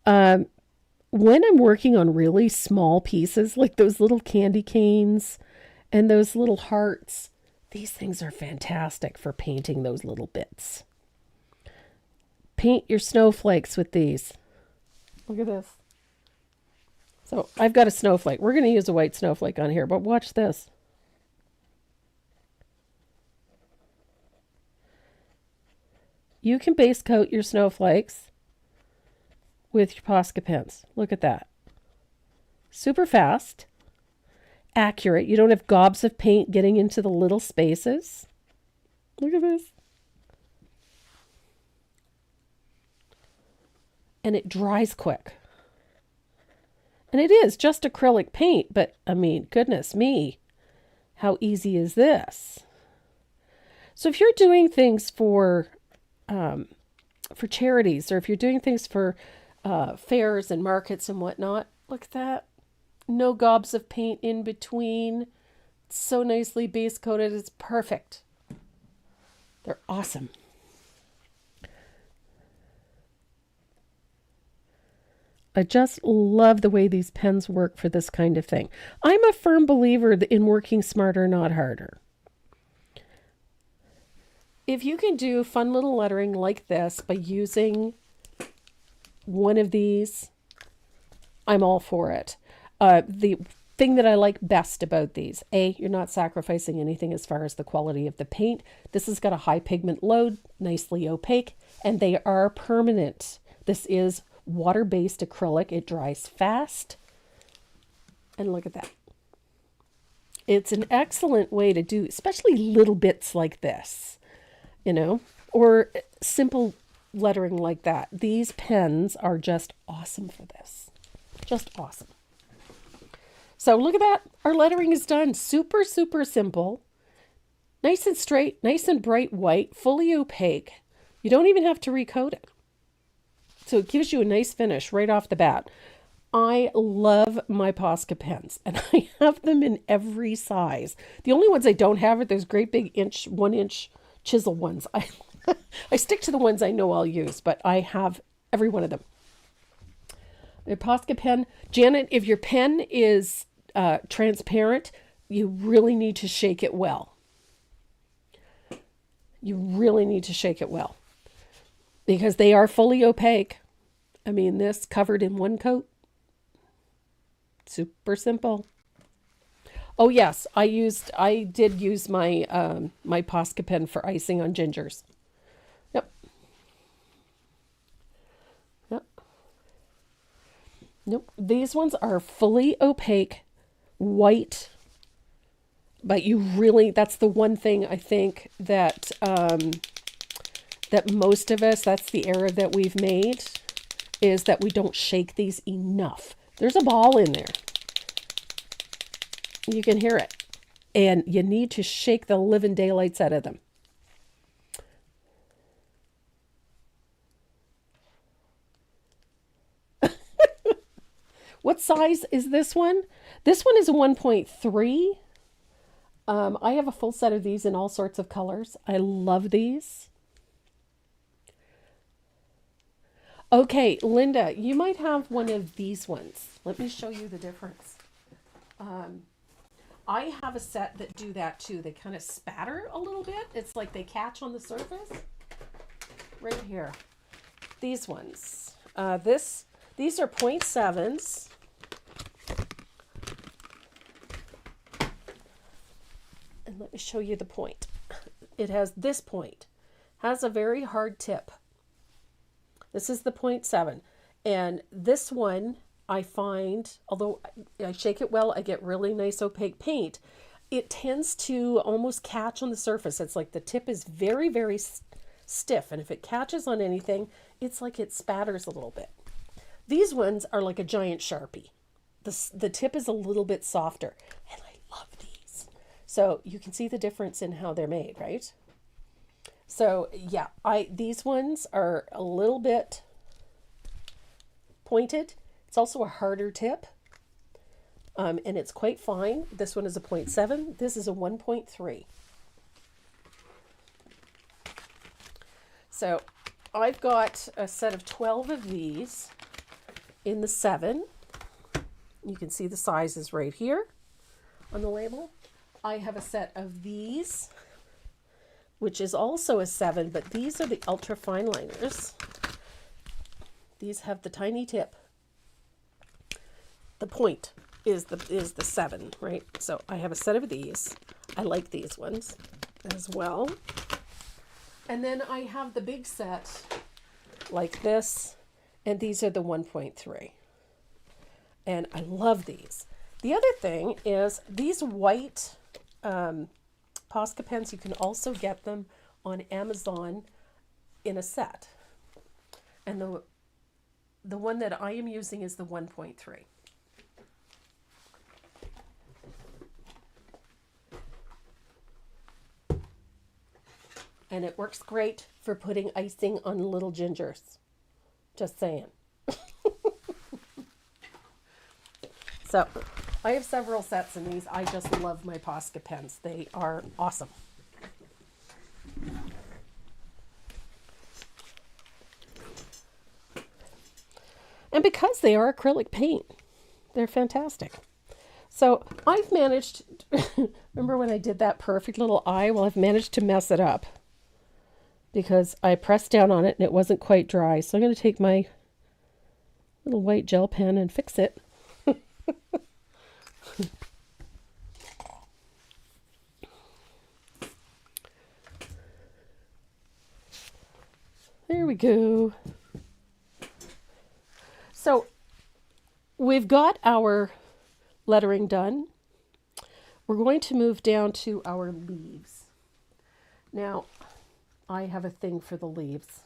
When I'm working on really small pieces, like those little candy canes and those little hearts, these things are fantastic for painting those little bits. Paint your snowflakes with these. Look at this. So I've got a snowflake. We're going to use a white snowflake on here, but watch this. You can base coat your snowflakes with your Posca pens. Look at that. Super fast. Accurate. You don't have gobs of paint getting into the little spaces. Look at this. And it dries quick. And it is just acrylic paint, but I mean, goodness me, how easy is this? So if you're doing things for charities, or if you're doing things for fairs and markets and whatnot, look at that. No gobs of paint in between. It's so nicely base coated. It's perfect. They're awesome. I just love the way these pens work for this kind of thing. I'm a firm believer in working smarter, not harder. If you can do fun little lettering like this by using one of these, I'm all for it. The thing that I like best about these, you're not sacrificing anything as far as the quality of the paint. This has got a high pigment load, nicely opaque, and they are permanent. This is water-based acrylic. It dries fast. And look at that. It's an excellent way to do, especially little bits like this, you know, or simple lettering like that. These pens are just awesome for this. Just awesome. So look at that. Our lettering is done. Super, super simple. Nice and straight, nice and bright white, fully opaque. You don't even have to recoat it. So it gives you a nice finish right off the bat. I love my Posca pens, and I have them in every size. The only ones I don't have are those great big 1-inch chisel ones. I stick to the ones I know I'll use, but I have every one of them. The Posca pen. Janet, if your pen is transparent, you really need to shake it well. You really need to shake it well because they are fully opaque. I mean, this covered in one coat. Super simple. Oh yes, I did use my my Posca pen for icing on gingers. Yep. Yep. Nope. These ones are fully opaque, white, but you really, that's the one thing I think that that most of us, that's the error that we've made, is that we don't shake these enough. There's a ball in there. You can hear it. And you need to shake the living daylights out of them. What size is this one? This one is a 1.3. I have a full set of these in all sorts of colors. I love these. Okay, Linda, you might have one of these ones. Let me show you the difference. I have a set that do that too. They kind of spatter a little bit. It's like they catch on the surface. Right here. These ones. These are 0.7s. And let me show you the point. It has this point. Has a very hard tip. This is the 0.7. And this one, I find, although I shake it well, I get really nice opaque paint. It tends to almost catch on the surface. It's like the tip is very, very stiff. And if it catches on anything, it's like it spatters a little bit. These ones are like a giant Sharpie. The tip is a little bit softer. And I love these. So you can see the difference in how they're made, right? So yeah, these ones are a little bit pointed. It's also a harder tip, and it's quite fine. This one is a 0.7. This is a 1.3. So I've got a set of 12 of these in the 7. You can see the sizes right here on the label. I have a set of these, which is also a 7, but these are the ultra fine liners. These have the tiny tip. The point is the 7, right? So I have a set of these. I like these ones as well. And then I have the big set like this, and these are the 1.3. And I love these. The other thing is these white Posca pens, you can also get them on Amazon in a set. And the one that I am using is the 1.3. And it works great for putting icing on little gingers. Just saying. So, I have several sets in these. I just love my Posca pens. They are awesome. And because they are acrylic paint, they're fantastic. So I've managed, remember when I did that perfect little eye? Well, I've managed to mess it up because I pressed down on it and it wasn't quite dry. So I'm going to take my little white gel pen and fix it. There we go. So we've got our lettering done. We're going to move down to our leaves. Now, I have a thing for the leaves.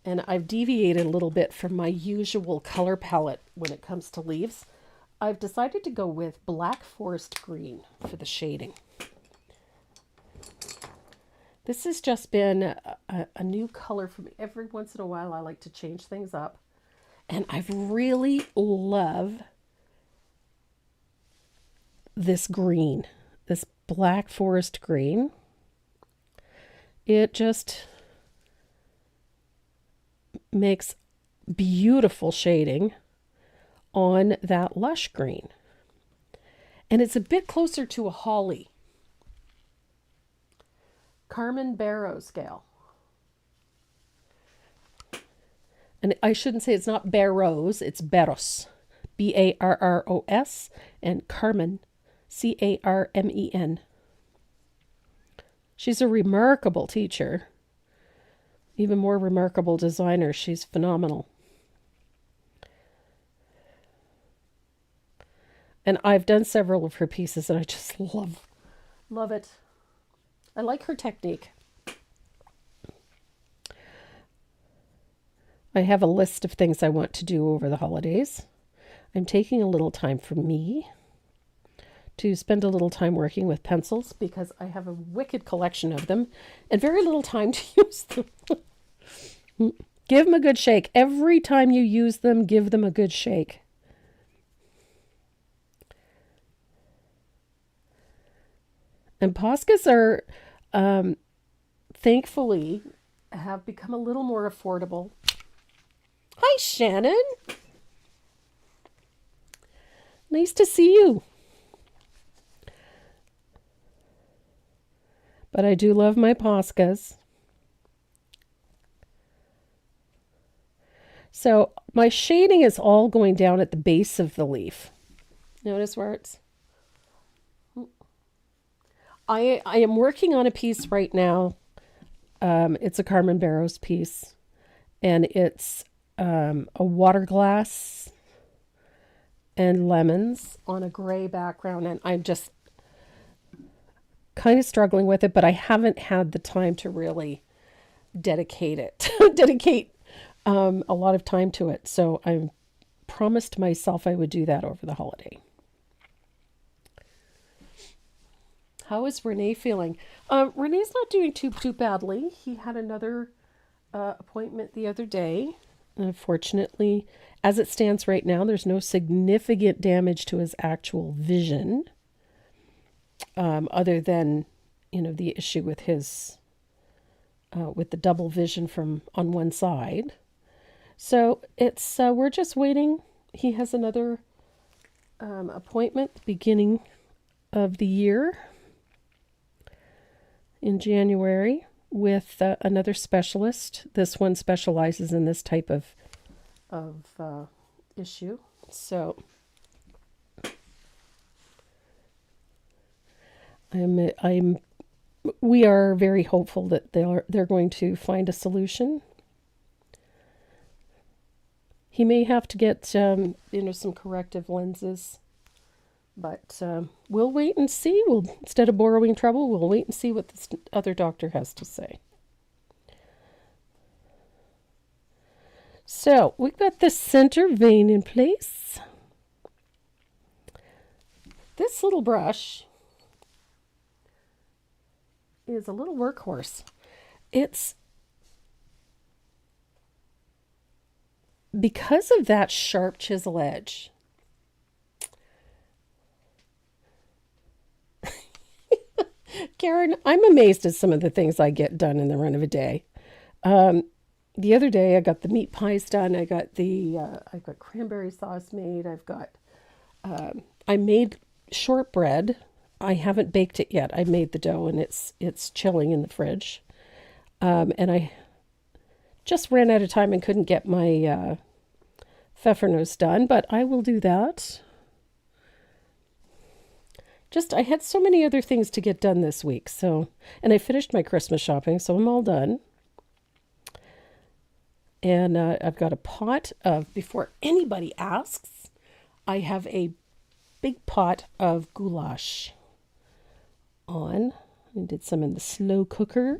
And I've deviated a little bit from my usual color palette when it comes to leaves. I've decided to go with Black Forest Green for the shading. This has just been a new color for me. Every once in a while I like to change things up. And I really love this green, this Black Forest Green. It just makes beautiful shading on that lush green. And it's a bit closer to a holly Carmen Barrow scale. And I shouldn't say it's not Barrows, it's Barros. Barros. And Carmen, Carmen. She's a remarkable teacher. Even more remarkable designer. She's phenomenal. And I've done several of her pieces and I just love it. I like her technique. I have a list of things I want to do over the holidays. I'm taking a little time for me to spend a little time working with pencils because I have a wicked collection of them and very little time to use them. Give them a good shake. Every time you use them, give them a good shake. And Poscas are, thankfully, have become a little more affordable. Hi, Shannon. Nice to see you. But I do love my Poscas. So my shading is all going down at the base of the leaf. Notice where it's... I am working on a piece right now. It's a Carmen Barrows piece. And it's a water glass and lemons on a gray background. And I'm just kind of struggling with it, but I haven't had the time to really dedicate a lot of time to it. So I promised myself I would do that over the holiday. How is Renee feeling? Renee's not doing too badly. He had another appointment the other day. Unfortunately, as it stands right now, there's no significant damage to his actual vision, other than, the issue with his with the double vision from on one side. So it's we're just waiting. He has another appointment at the beginning of the year in January with another specialist. This one specializes in this type of issue. So we are very hopeful that they're going to find a solution. He may have to get some corrective lenses, but we'll wait and see. Instead of borrowing trouble, we'll wait and see what this other doctor has to say. So we've got the center vein in place. This little brush is a little workhorse. It's because of that sharp chisel edge. Karen, I'm amazed at some of the things I get done in the run of a day. The other day I got the meat pies done. I got I've got cranberry sauce made. I made shortbread. I haven't baked it yet. I made the dough and it's chilling in the fridge. And I just ran out of time and couldn't get my pfeffernuss done, but I will do that. I had so many other things to get done this week. And I finished my Christmas shopping, so I'm all done. And I've got a pot of, before anybody asks, I have a big pot of goulash on. I did some in the slow cooker.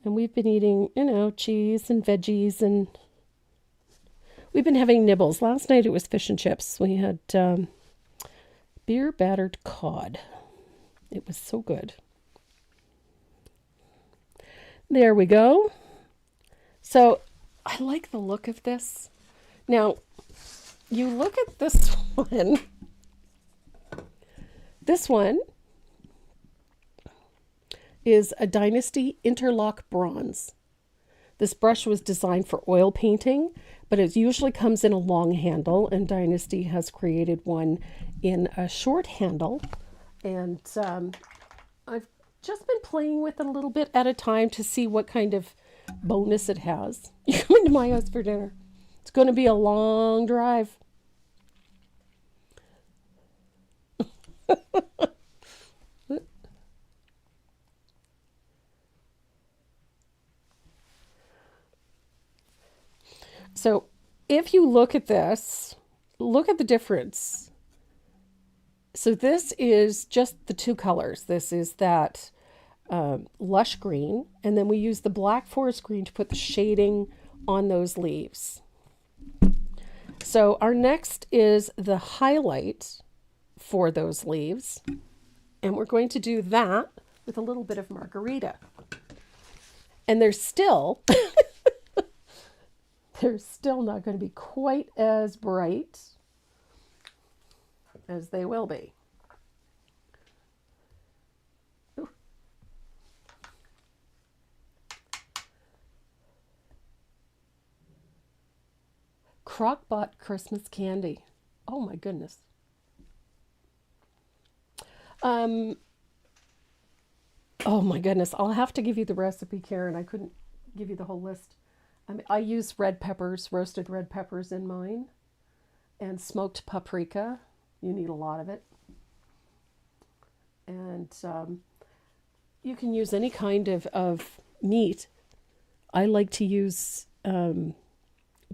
And we've been eating, cheese and veggies, and we've been having nibbles. Last night it was fish and chips. We had beer battered cod. It was so good. There we go. So I like the look of this. Now, you look at this one. This one is a Dynasty Interlock Bronze. This brush was designed for oil painting, but it usually comes in a long handle, and Dynasty has created one in a short handle And I've just been playing with it a little bit at a time to see what kind of bonus it has. You're coming to my house for dinner. It's going to be a long drive. So if you look at this, look at the difference. So this is just the two colors. This is that lush green, and then we use the black forest green to put the shading on those leaves. So our next is the highlight for those leaves, and we're going to do that with a little bit of margarita. And they're still they're still not going to be quite as bright as they will be. Ooh. Crock-Pot Christmas candy. Oh my goodness. Oh my goodness. I'll have to give you the recipe, Karen. I couldn't give you the whole list. I use red peppers, roasted red peppers in mine, and smoked paprika. You need a lot of it. And you can use any kind of meat. I like to use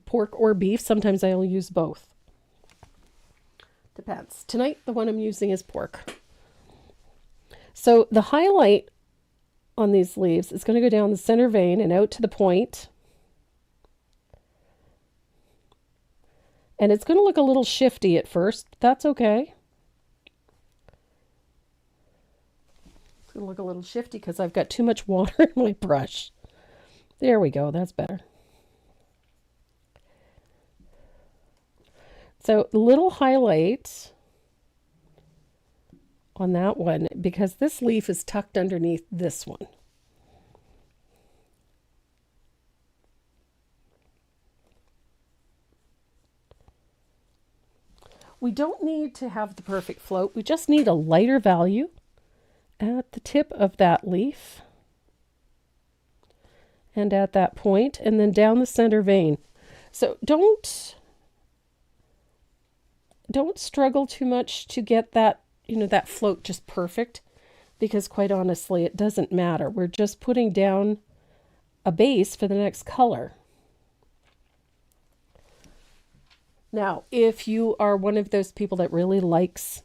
pork or beef. Sometimes I'll use both. Depends. Tonight, the one I'm using is pork. So the highlight on these leaves is going to go down the center vein and out to the point. And it's going to look a little shifty at first. That's okay. It's going to look a little shifty because I've got too much water in my brush. There we go. That's better. So little highlight on that one because this leaf is tucked underneath this one. We don't need to have the perfect float. We just need a lighter value at the tip of that leaf and at that point, and then down the center vein. So don't struggle too much to get that, that float just perfect, because quite honestly, it doesn't matter. We're just putting down a base for the next color. Now, if you are one of those people that really likes,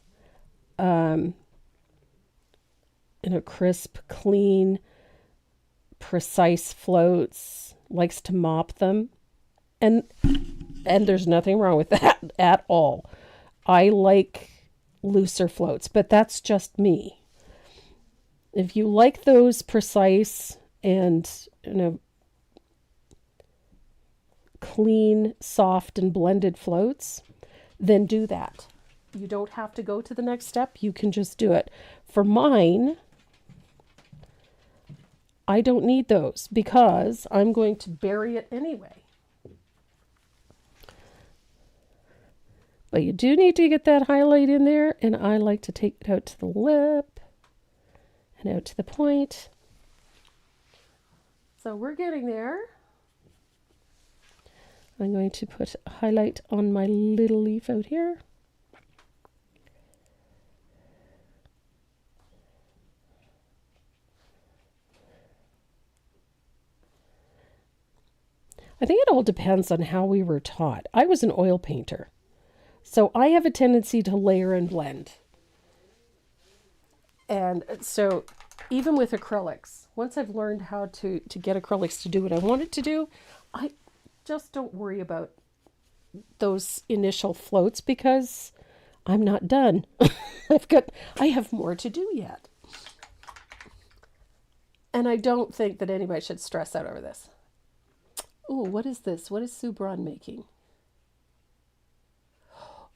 crisp, clean, precise floats, likes to mop them, and there's nothing wrong with that at all. I like looser floats, but that's just me. If you like those precise and, clean, soft, and blended floats, then do that. You don't have to go to the next step. You can just do it. For mine, I don't need those because I'm going to bury it anyway. But you do need to get that highlight in there, and I like to take it out to the lip and out to the point. So we're getting there. I'm going to put a highlight on my little leaf out here. I think it all depends on how we were taught. I was an oil painter, so I have a tendency to layer and blend. And so even with acrylics, once I've learned how to get acrylics to do what I want it to do, I just don't worry about those initial floats because I'm not done. I have more to do yet. And I don't think that anybody should stress out over this. Oh, what is this? What is Sue Braun making?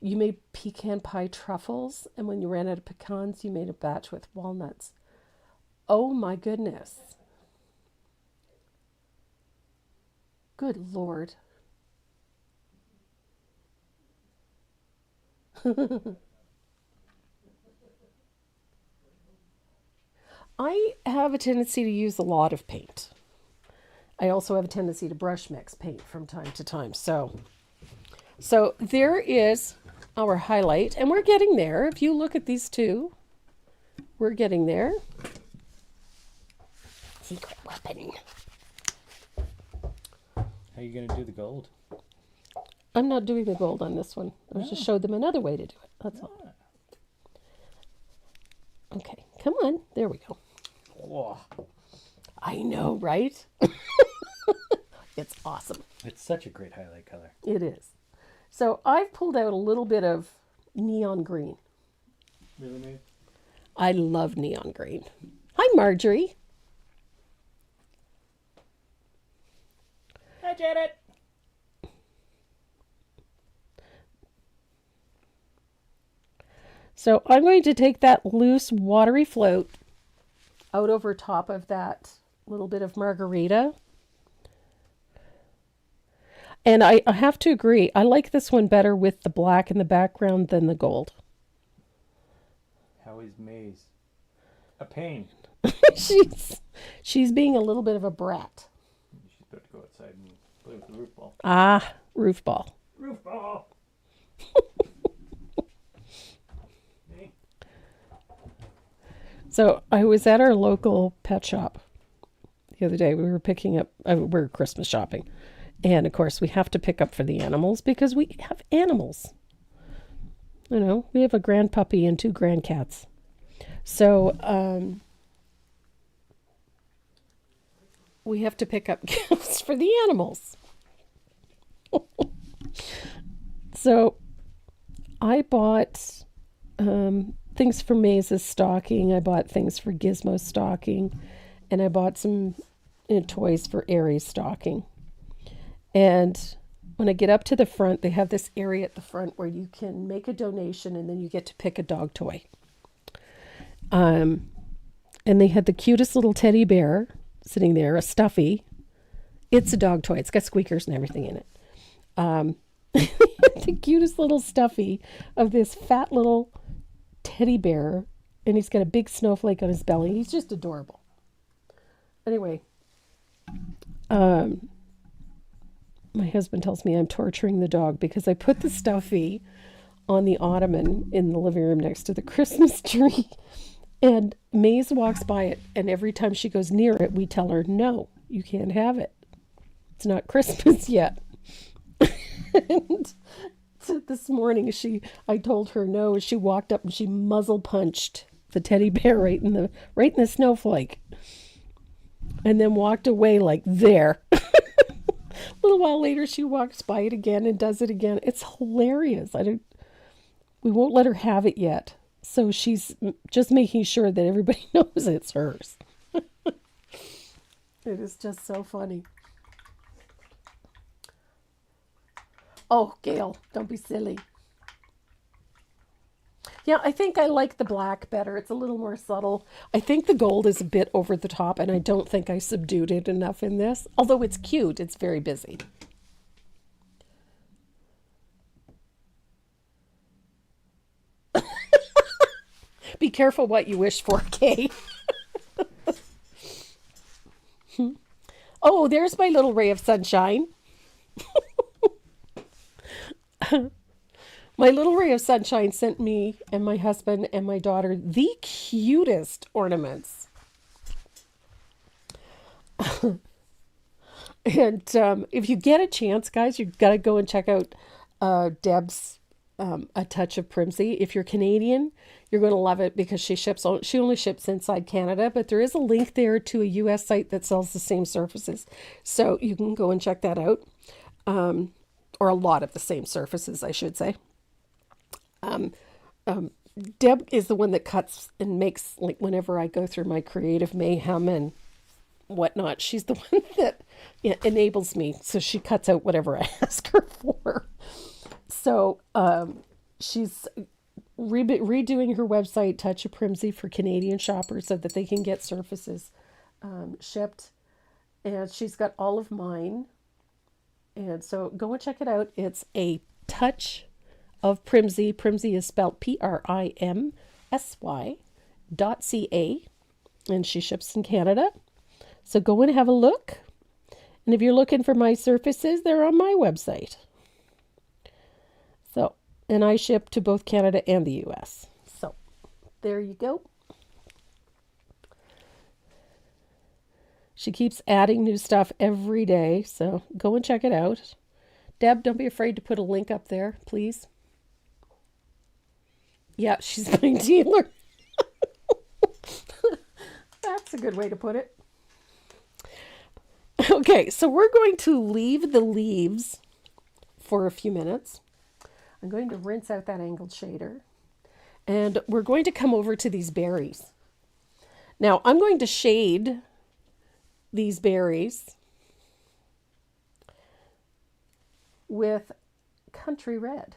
You made pecan pie truffles, and when you ran out of pecans, you made a batch with walnuts. Oh my goodness. Good Lord. I have a tendency to use a lot of paint. I also have a tendency to brush mix paint from time to time. So there is our highlight, and we're getting there. If you look at these two, we're getting there. Secret weapon. How are you going to do the gold? I'm not doing the gold on this one. I just showed them another way to do it. That's all. Okay, come on. There we go. Whoa. I know, right? It's awesome. It's such a great highlight color. It is. So I've pulled out a little bit of neon green. Really, Maeve? I love neon green. Hi, Marjorie. Hi, Janet. So I'm going to take that loose watery float out over top of that little bit of margarita. And I have to agree, I like this one better with the black in the background than the gold. How is Maze? A pain. She's being a little bit of a brat. She's about to go outside and play with the roof ball. Ah, roof ball. Roof ball! So I was at our local pet shop the other day. We were picking up, we're Christmas shopping. And of course, we have to pick up for the animals because we have animals. You know, we have a grand puppy and 2 grand cats. So we have to pick up gifts for the animals. So I bought things for Maze's stocking. I bought things for Gizmo's stocking. And I bought some toys for Aries' stocking. And when I get up to the front, they have this area at the front where you can make a donation and then you get to pick a dog toy. And they had the cutest little teddy bear sitting there, a stuffy. It's a dog toy. It's got squeakers and everything in it. The cutest little stuffy of this fat little teddy bear, and he's got a big snowflake on his belly. He's just adorable. Anyway, my husband tells me I'm torturing the dog because I put the stuffy on the ottoman in the living room next to the Christmas tree, and Maze walks by it, and every time she goes near it, we tell her, no, you can't have it. It's not Christmas yet. And so this morning I told her no. She walked up and she muzzle punched the teddy bear right in the snowflake, and then walked away like there. A little while later, she walks by it again and does it again. It's hilarious. We won't let her have it yet, so she's just making sure that everybody knows it's hers. It is just so funny. Oh, Gail, don't be silly. Yeah, I think I like the black better. It's a little more subtle. I think the gold is a bit over the top, and I don't think I subdued it enough in this. Although it's cute, it's very busy. Be careful what you wish for, Kay. Oh, there's my little ray of sunshine. My little ray of sunshine sent me and my husband and my daughter the cutest ornaments. And if you get a chance, guys, you've got to go and check out Deb's A Touch of Primsy. If you're Canadian, you're going to love it because she only ships inside Canada, but there is a link there to a US site that sells the same surfaces. So you can go and check that out. Or a lot of the same surfaces, I should say. Deb is the one that cuts and makes, like, whenever I go through my creative mayhem and whatnot, she's the one that enables me. So she cuts out whatever I ask her for. So she's redoing her website, Touch of Primsy, for Canadian shoppers so that they can get surfaces shipped. And she's got all of mine. And so go and check it out. It's A Touch of Primsy. Primsy is spelled PRIMSY.ca. and she ships in Canada. So go and have a look. And if you're looking for my surfaces, they're on my website. So, and I ship to both Canada and the US. So, there you go. She keeps adding new stuff every day, so go and check it out. Deb, don't be afraid to put a link up there, please. Yeah, she's my dealer. That's a good way to put it. Okay, so we're going to leave the leaves for a few minutes. I'm going to rinse out that angled shader. And we're going to come over to these berries. Now, I'm going to shade these berries with Country Red.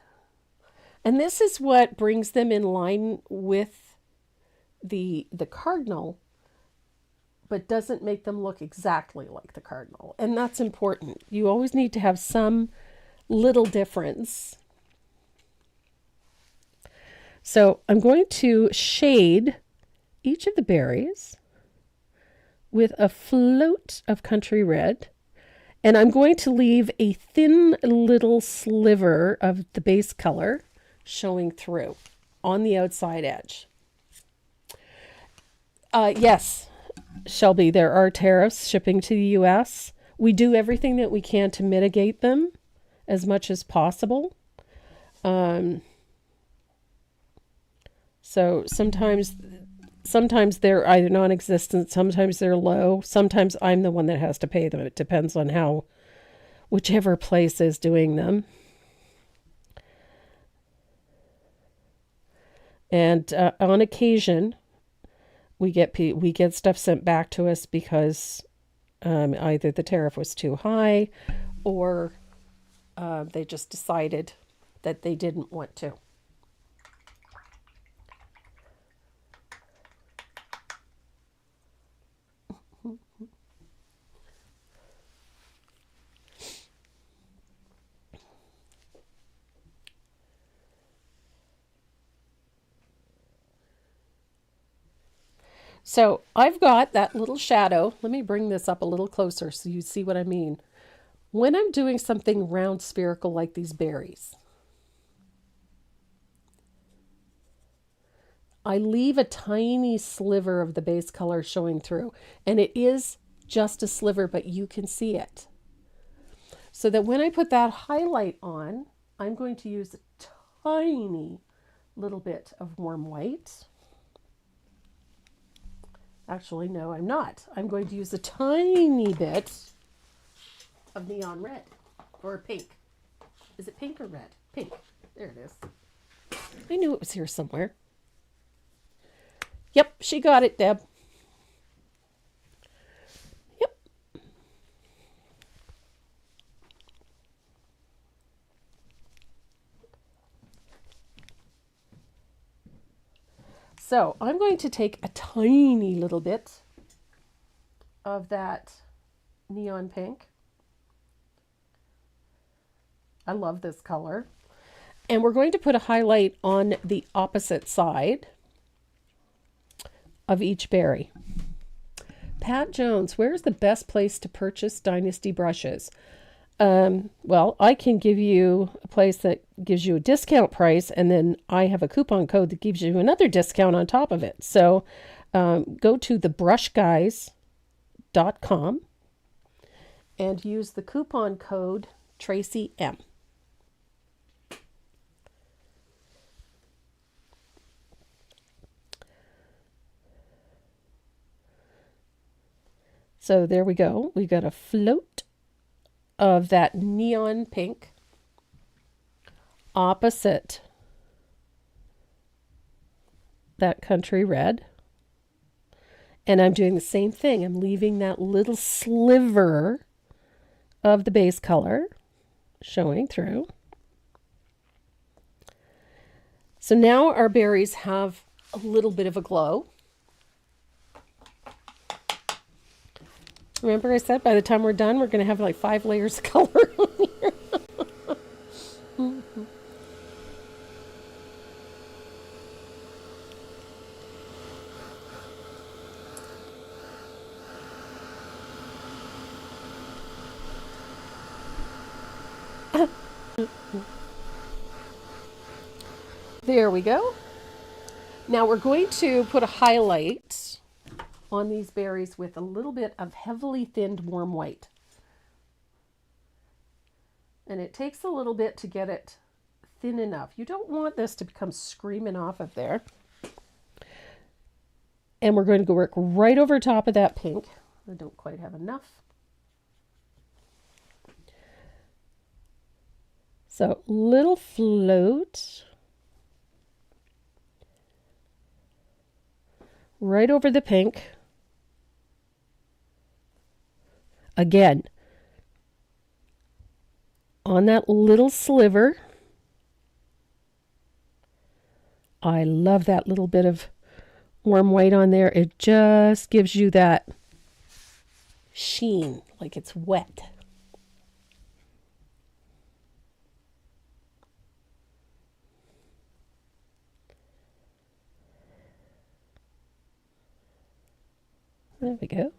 And this is what brings them in line with the cardinal, but doesn't make them look exactly like the cardinal. And that's important. You always need to have some little difference. So I'm going to shade each of the berries with a float of Country Red. And I'm going to leave a thin little sliver of the base color showing through on the outside edge. Yes, Shelby, there are tariffs shipping to the U.S. We do everything that we can to mitigate them as much as possible. So sometimes they're either non-existent, sometimes they're low, sometimes I'm the one that has to pay them. It depends on how whichever place is doing them. And on occasion, we get stuff sent back to us because either the tariff was too high or they just decided that they didn't want to. So I've got that little shadow. Let me bring this up a little closer so you see what I mean. When I'm doing something round spherical like these berries, I leave a tiny sliver of the base color showing through. And it is just a sliver, but you can see it. So that when I put that highlight on, I'm going to use a tiny little bit of warm white. Actually, no, I'm not. I'm going to use a tiny bit of neon red or pink. Is it pink or red? Pink. There it is. I knew it was here somewhere. Yep, she got it, Deb. Yep. So I'm going to take a tiny little bit of that neon pink. I love this color. And we're going to put a highlight on the opposite side of each berry. Pat Jones, where's the best place to purchase Dynasty brushes? Well, I can give you a place that gives you a discount price, and then I have a coupon code that gives you another discount on top of it. So go to thebrushguys.com and use the coupon code Tracy M. So there we go. We got a float of that neon pink opposite that Country Red. And I'm doing the same thing. I'm leaving that little sliver of the base color showing through. So now our berries have a little bit of a glow. Remember I said by the time we're done, we're going to have like 5 layers of color on here. There we go. Now we're going to put a highlight on these berries with a little bit of heavily thinned warm white. And it takes a little bit to get it thin enough. You don't want this to become screaming off of there. And we're going to go work right over top of that pink. I don't quite have enough. So little float right over the pink. Again, on that little sliver. I love that little bit of warm white on there. It just gives you that sheen, like it's wet. There we go.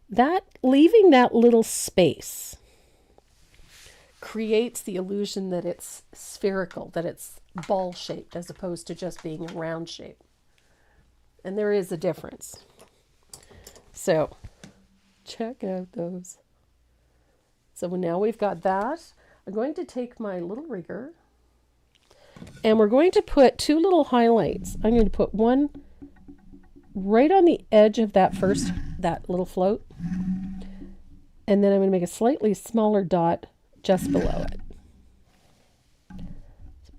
That, leaving that little space creates the illusion that it's spherical, that it's ball shaped as opposed to just being a round shape. And there is a difference. So check out those. So now we've got that. I'm going to take my little rigger and we're going to put two little highlights. I'm going to put one right on the edge of that little float. And then I'm going to make a slightly smaller dot just below it.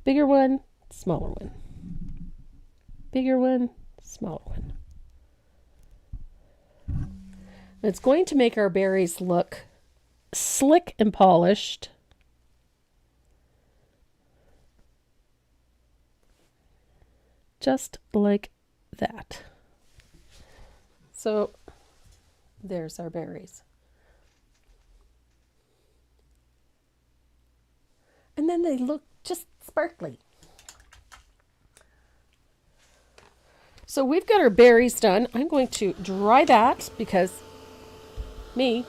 Bigger one, smaller one. Bigger one, smaller one. It's going to make our berries look slick and polished. Just like that. So there's our berries. And then they look just sparkly. So we've got our berries done. I'm going to dry that because me.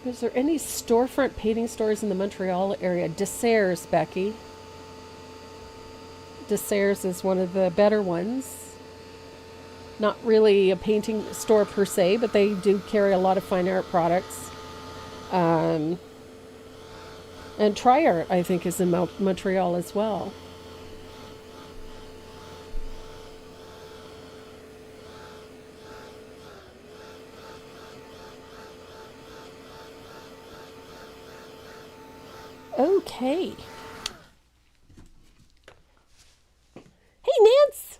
Is there any storefront painting stores in the Montreal area? Desserts, Becky. Desserts is one of the better ones. Not really a painting store per se, but they do carry a lot of fine art products. And Tri-Art, I think, is in Montreal as well. Okay. Hey, Nance.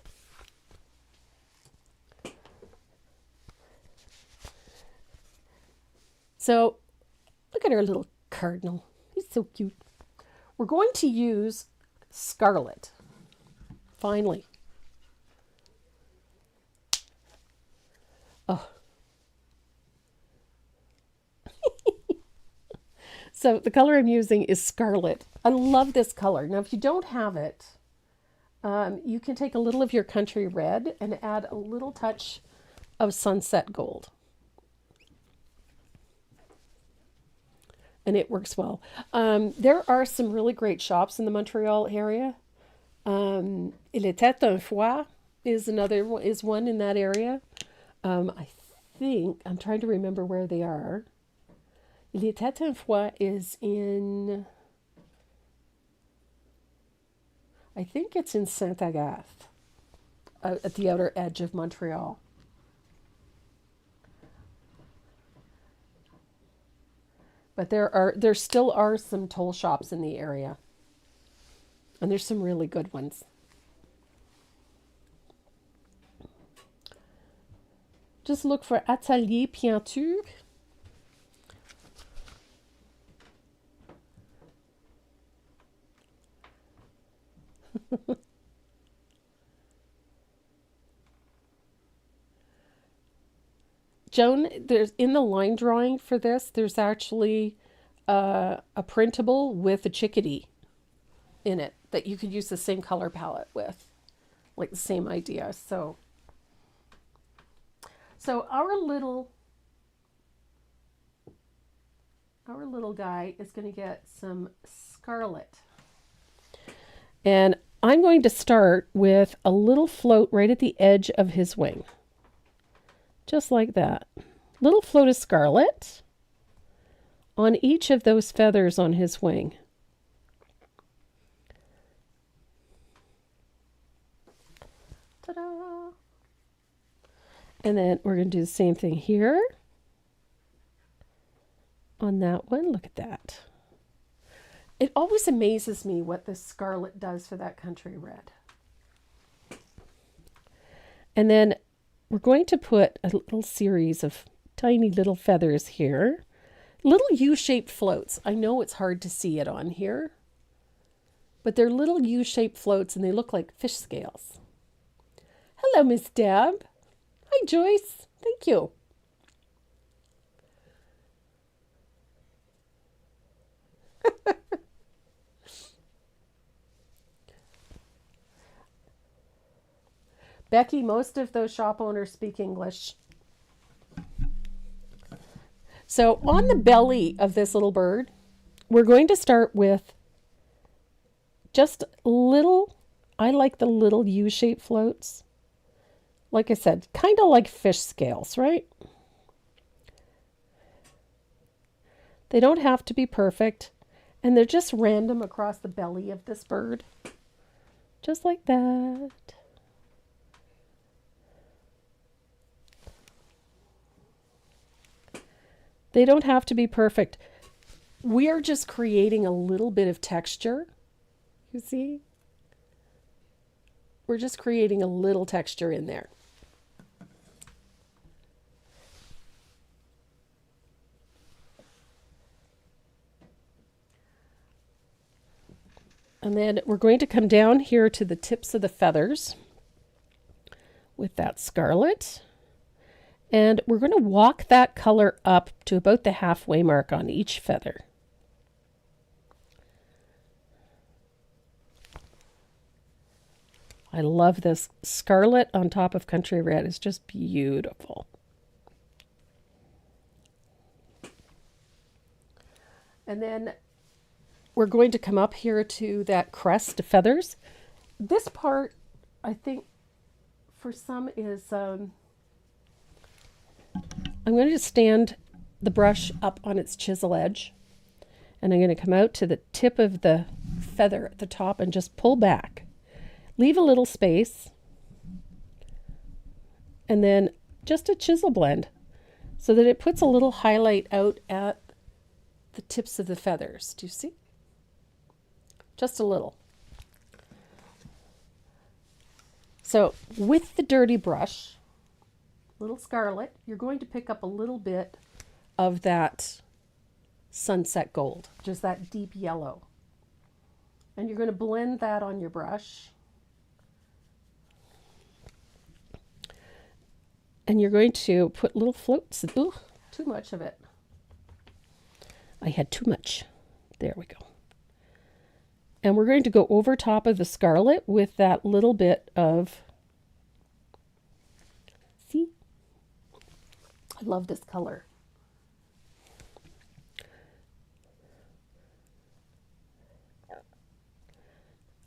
So, look at our little cardinal. He's so cute. We're going to use scarlet. Finally. Oh. So the color I'm using is scarlet. I love this color. Now, if you don't have it, you can take a little of your country red and add a little touch of sunset gold. And it works well. There are some really great shops in the Montreal area. Il était un fois is one in that area. I think, I'm trying to remember where they are. Il était un fois is in, I think it's in Saint-Agathe, at the outer edge of Montreal. But there still are some toll shops in the area. And there's some really good ones. Just look for Atelier Peinture. Joan, there's in the line drawing for this, there's actually a printable with a chickadee in it that you could use the same color palette with, like the same idea. So So our little guy is going to get some scarlet. And I'm going to start with a little float right at the edge of his wing. Just like that. Little float of scarlet on each of those feathers on his wing. Ta-da! And then we're going to do the same thing here on that one. Look at that. It always amazes me what this scarlet does for that country red. And then we're going to put a little series of tiny little feathers here. Little U-shaped floats. I know it's hard to see it on here, but they're little U-shaped floats and they look like fish scales. Hello, Miss Deb. Hi, Joyce. Thank you. Becky, most of those shop owners speak English. So on the belly of this little bird, we're going to start with just little, I like the little U-shaped floats. Like I said, kind of like fish scales, right? They don't have to be perfect, and they're just random across the belly of this bird. Just like that. They don't have to be perfect. We are just creating a little bit of texture. You see? We're just creating a little texture in there. And then we're going to come down here to the tips of the feathers with that scarlet. And we're going to walk that color up to about the halfway mark on each feather. I love this scarlet on top of country red. It's just beautiful. And then we're going to come up here to that crest of feathers. This part, I think, for some is... I'm going to stand the brush up on its chisel edge, and I'm going to come out to the tip of the feather at the top and just pull back. Leave a little space, and then just a chisel blend so that it puts a little highlight out at the tips of the feathers. Do you see? Just a little. So with the dirty brush, little scarlet, you're going to pick up a little bit of that sunset gold, just that deep yellow. And you're going to blend that on your brush. And you're going to put little floats. Ooh, too much of it. I had too much. There we go. And we're going to go over top of the scarlet with that little bit of, see? I love this color.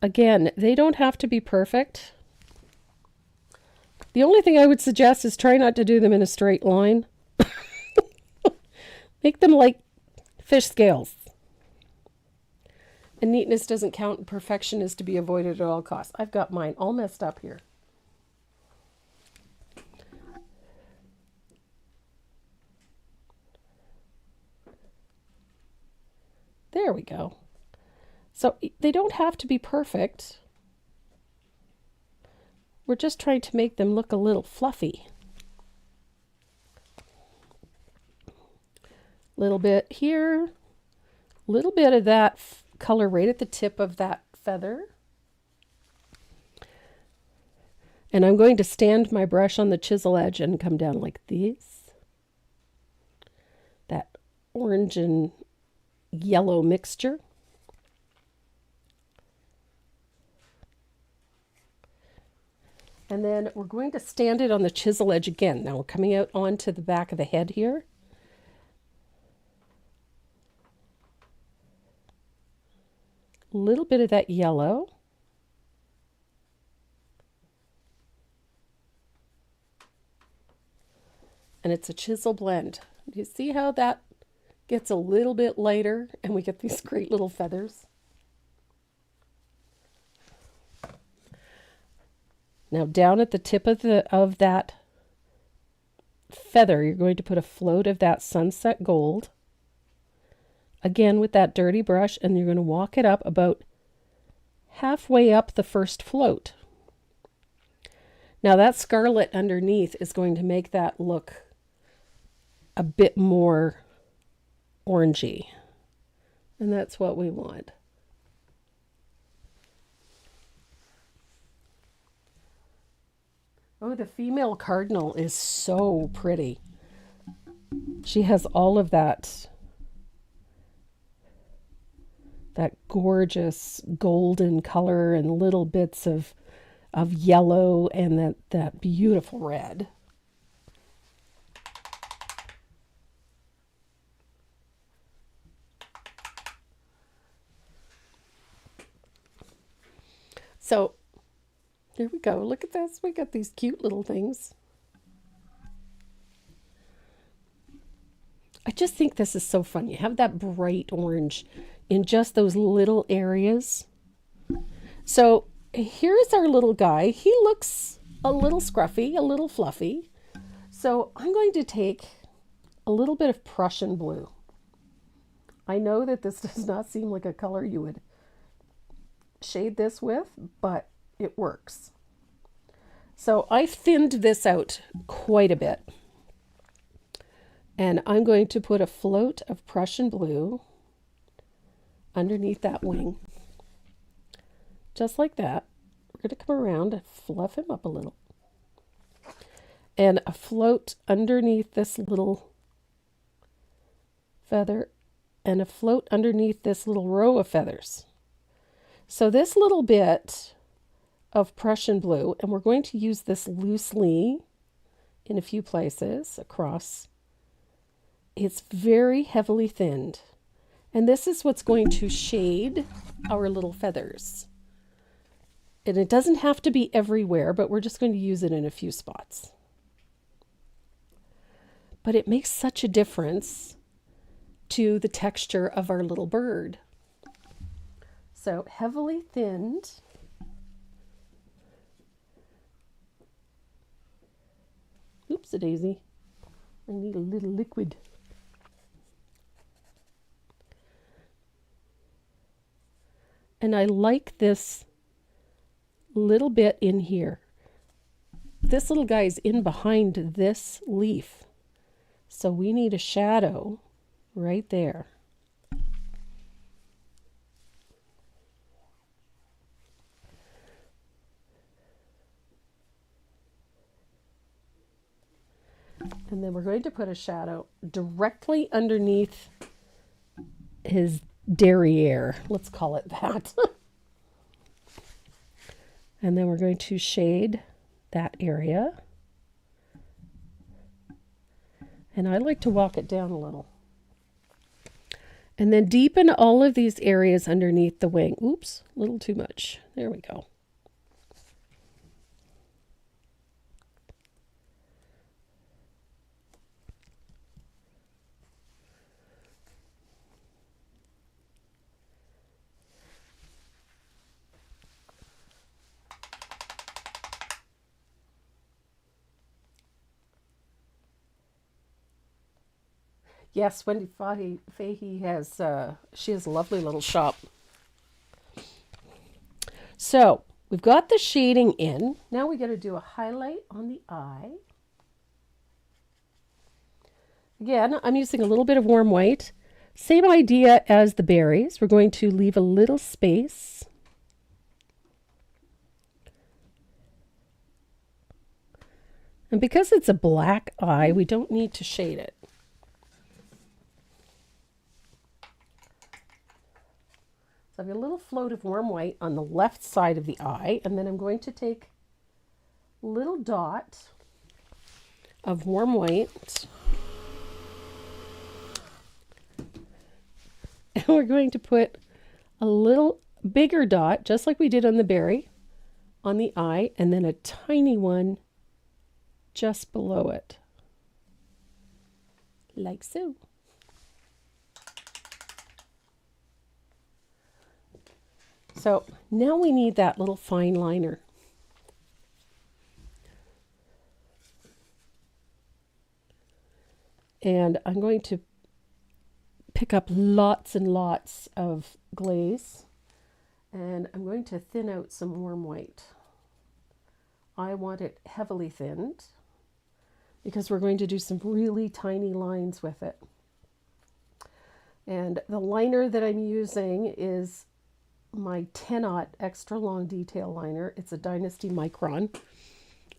Again, they don't have to be perfect. The only thing I would suggest is try not to do them in a straight line. Make them like fish scales. And neatness doesn't count, and perfection is to be avoided at all costs. I've got mine all messed up here. There we go. So they don't have to be perfect. We're just trying to make them look a little fluffy. Little bit here, little bit of that color right at the tip of that feather. And I'm going to stand my brush on the chisel edge and come down like this. That orange and yellow mixture. And then we're going to stand it on the chisel edge again. Now we're coming out onto the back of the head here. A little bit of that yellow. And it's a chisel blend. Do you see how that gets a little bit lighter and we get these great little feathers? Now down at the tip of that feather, you're going to put a float of that sunset gold. Again with that dirty brush, and you're going to walk it up about halfway up the first float. Now that scarlet underneath is going to make that look a bit more orangey, and that's what we want. Oh, the female cardinal is so pretty. She has all of that gorgeous golden color and little bits of yellow and that beautiful red. So here we go. Look at this. We got these cute little things. I just think this is so fun. You have that bright orange in just those little areas. So here's our little guy. He looks a little scruffy, a little fluffy. So I'm going to take a little bit of Prussian blue. I know that this does not seem like a color you would shade this with, but it works. So I thinned this out quite a bit. And I'm going to put a float of Prussian blue underneath that wing. Just like that. We're going to come around and fluff him up a little. And a float underneath this little feather, and a float underneath this little row of feathers. So this little bit of Prussian blue, and we're going to use this loosely in a few places across. It's very heavily thinned. And this is what's going to shade our little feathers. And it doesn't have to be everywhere, but we're just going to use it in a few spots. But it makes such a difference to the texture of our little bird. So heavily thinned. Oops, a daisy. I need a little liquid. And I like this little bit in here. This little guy is in behind this leaf. So we need a shadow right there. And then we're going to put a shadow directly underneath his derriere. Let's call it that. And then we're going to shade that area. And I like to walk it down a little. And then deepen all of these areas underneath the wing. Oops, a little too much. There we go. Yes, Wendy Fahey has, she has a lovely little shop. So we've got the shading in. Now we got to do a highlight on the eye. Again, I'm using a little bit of warm white. Same idea as the berries. We're going to leave a little space. And because it's a black eye, we don't need to shade it. So I have a little float of warm white on the left side of the eye, and then I'm going to take little dot of warm white. And we're going to put a little bigger dot, just like we did on the berry, on the eye, and then a tiny one just below it. Like so. So now we need that little fine liner. And I'm going to pick up lots and lots of glaze, and I'm going to thin out some warm white. I want it heavily thinned because we're going to do some really tiny lines with it. And the liner that I'm using is my 10-aught extra long detail liner. It's a Dynasty Micron.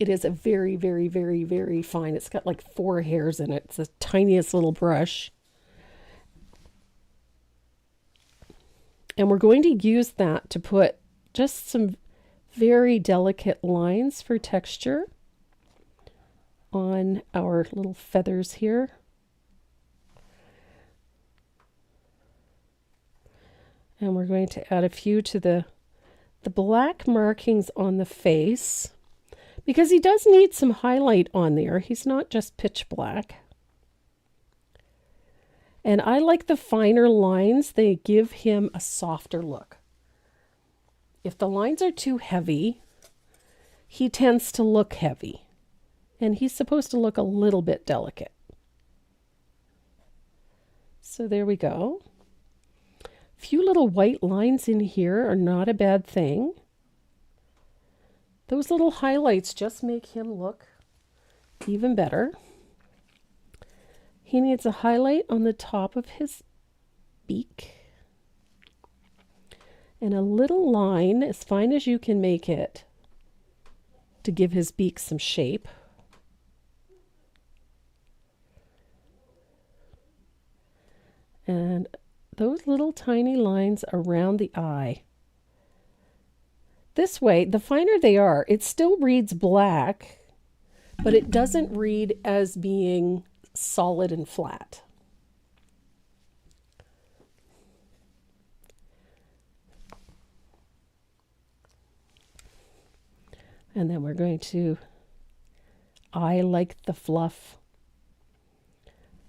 It is a very, very, very, very fine. It's got like 4 hairs in it. It's the tiniest little brush. And we're going to use that to put just some very delicate lines for texture on our little feathers here. And we're going to add a few to the black markings on the face, because he does need some highlight on there. He's not just pitch black. And I like the finer lines. They give him a softer look. If the lines are too heavy, he tends to look heavy. And he's supposed to look a little bit delicate. So there we go. A few little white lines in here are not a bad thing. Those little highlights just make him look even better. He needs a highlight on the top of his beak. And a little line, as fine as you can make it, to give his beak some shape. And those little tiny lines around the eye. This way, the finer they are, it still reads black, but it doesn't read as being solid and flat. And then we're going to, I like the fluff.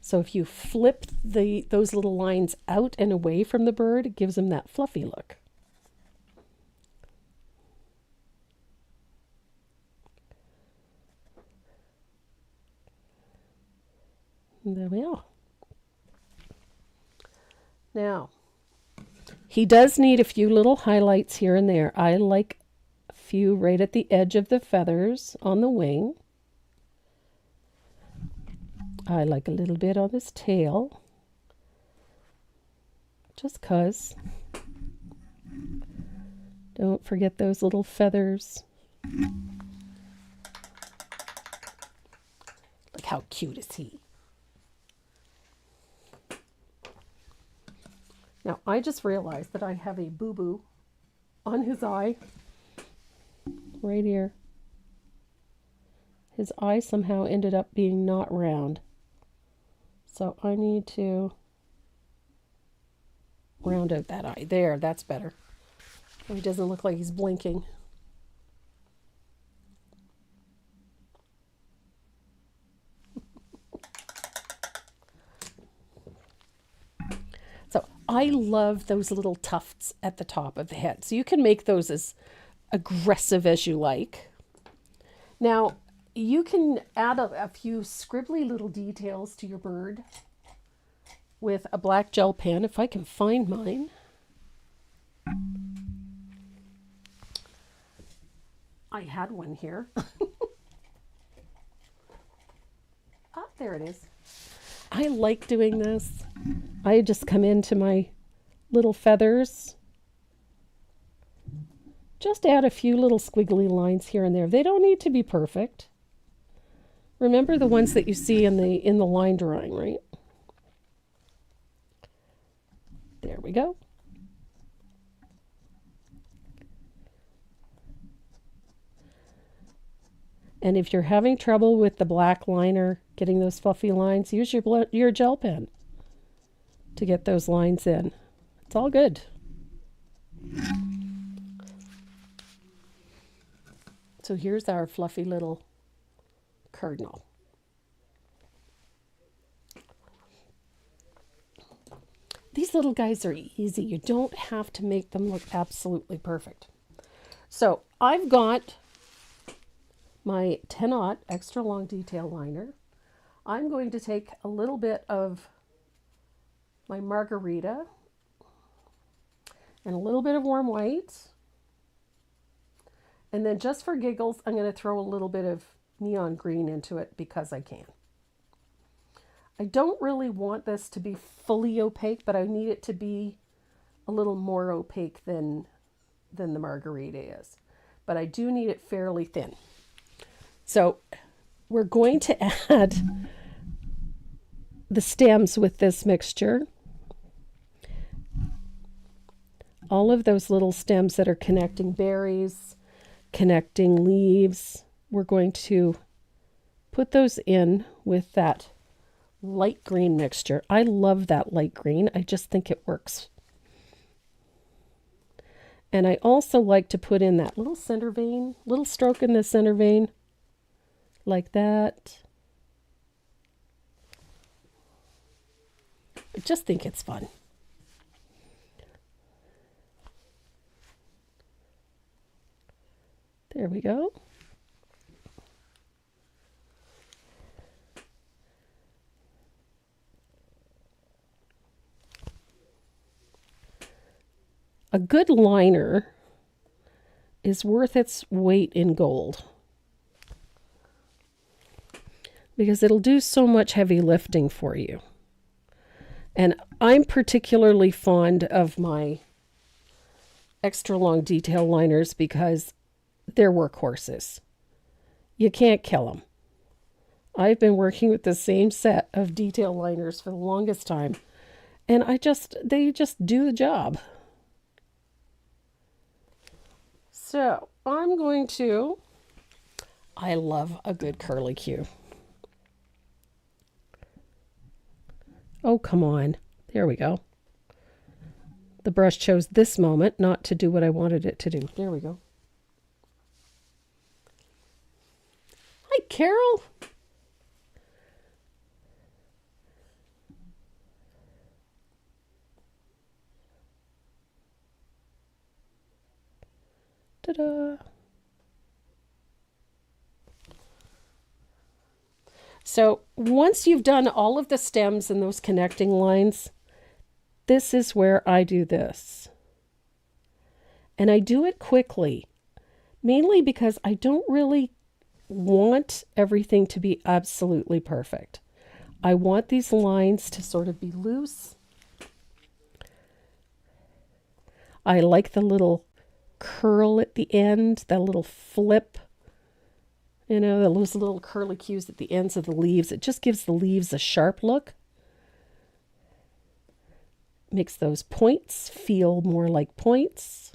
So if you flip those little lines out and away from the bird, it gives him that fluffy look. And there we are. Now, he does need a few little highlights here and there. I like a few right at the edge of the feathers on the wing. I like a little bit on his tail. Just 'cause. Don't forget those little feathers. Look how cute is he. Now, I just realized that I have a boo-boo on his eye. Right here. His eye somehow ended up being not round. So I need to round out that eye. There, that's better. So he doesn't look like he's blinking. So I love those little tufts at the top of the head. So you can make those as aggressive as you like. Now, you can add a few scribbly little details to your bird with a black gel pen, if I can find mine. I had one here. Ah, there it is. I like doing this. I just come into my little feathers. Just add a few little squiggly lines here and there. They don't need to be perfect. Remember the ones that you see in the line drawing, right? There we go. And if you're having trouble with the black liner, getting those fluffy lines, use your gel pen to get those lines in. It's all good. So here's our fluffy little cardinal. These little guys are easy. You don't have to make them look absolutely perfect. So I've got my 10-aught extra long detail liner. I'm going to take a little bit of my margarita and a little bit of warm white. And then just for giggles, I'm going to throw a little bit of neon green into it because I can. I don't really want this to be fully opaque, but I need it to be a little more opaque than the margarita is. But I do need it fairly thin. So we're going to add the stems with this mixture. All of those little stems that are connecting berries, connecting leaves, we're going to put those in with that light green mixture. I love that light green. I just think it works. And I also like to put in that little center vein, little stroke in the center vein, like that. I just think it's fun. There we go. A good liner is worth its weight in gold because it'll do so much heavy lifting for you. And I'm particularly fond of my extra long detail liners because they're workhorses. You can't kill them. I've been working with the same set of detail liners for the longest time, and they just do the job. So I love a good curlicue. Oh, come on. There we go. The brush chose this moment not to do what I wanted it to do. There we go. Hi, Carol. Ta-da. So once you've done all of the stems and those connecting lines, this is where I do this. And I do it quickly, mainly because I don't really want everything to be absolutely perfect. I want these lines to sort of be loose. I like the little curl at the end, that little flip. You know, those little curlicues at the ends of the leaves. It just gives the leaves a sharp look. Makes those points feel more like points.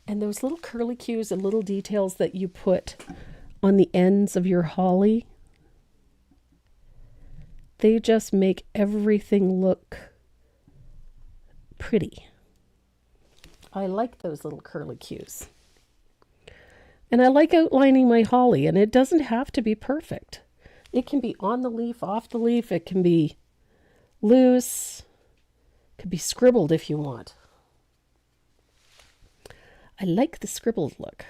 And those little curlicues and little details that you put on the ends of your holly, they just make everything look pretty. I like those little curlicues. And I like outlining my holly, and it doesn't have to be perfect. It can be on the leaf, off the leaf. It can be loose. It could be scribbled if you want. I like the scribbled look.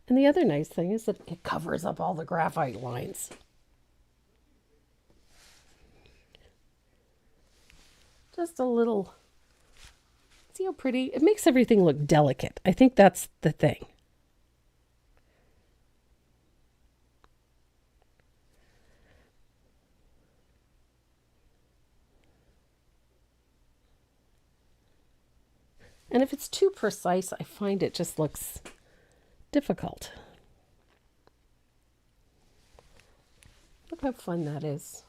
And the other nice thing is that it covers up all the graphite lines. Just a little, see how pretty? It makes everything look delicate. I think that's the thing. And if it's too precise, I find it just looks difficult. Look how fun that is.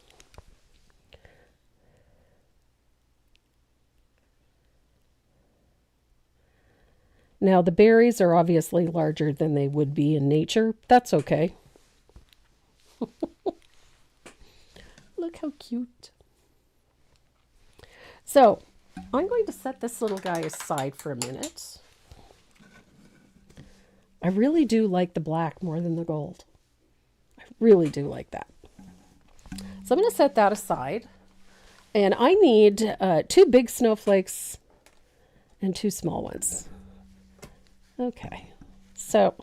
Now, the berries are obviously larger than they would be in nature. That's okay. Look how cute. So, I'm going to set this little guy aside for a minute. I really do like the black more than the gold. I really do like that. So I'm going to set that aside. And I need 2 big snowflakes and 2 small ones. Okay, so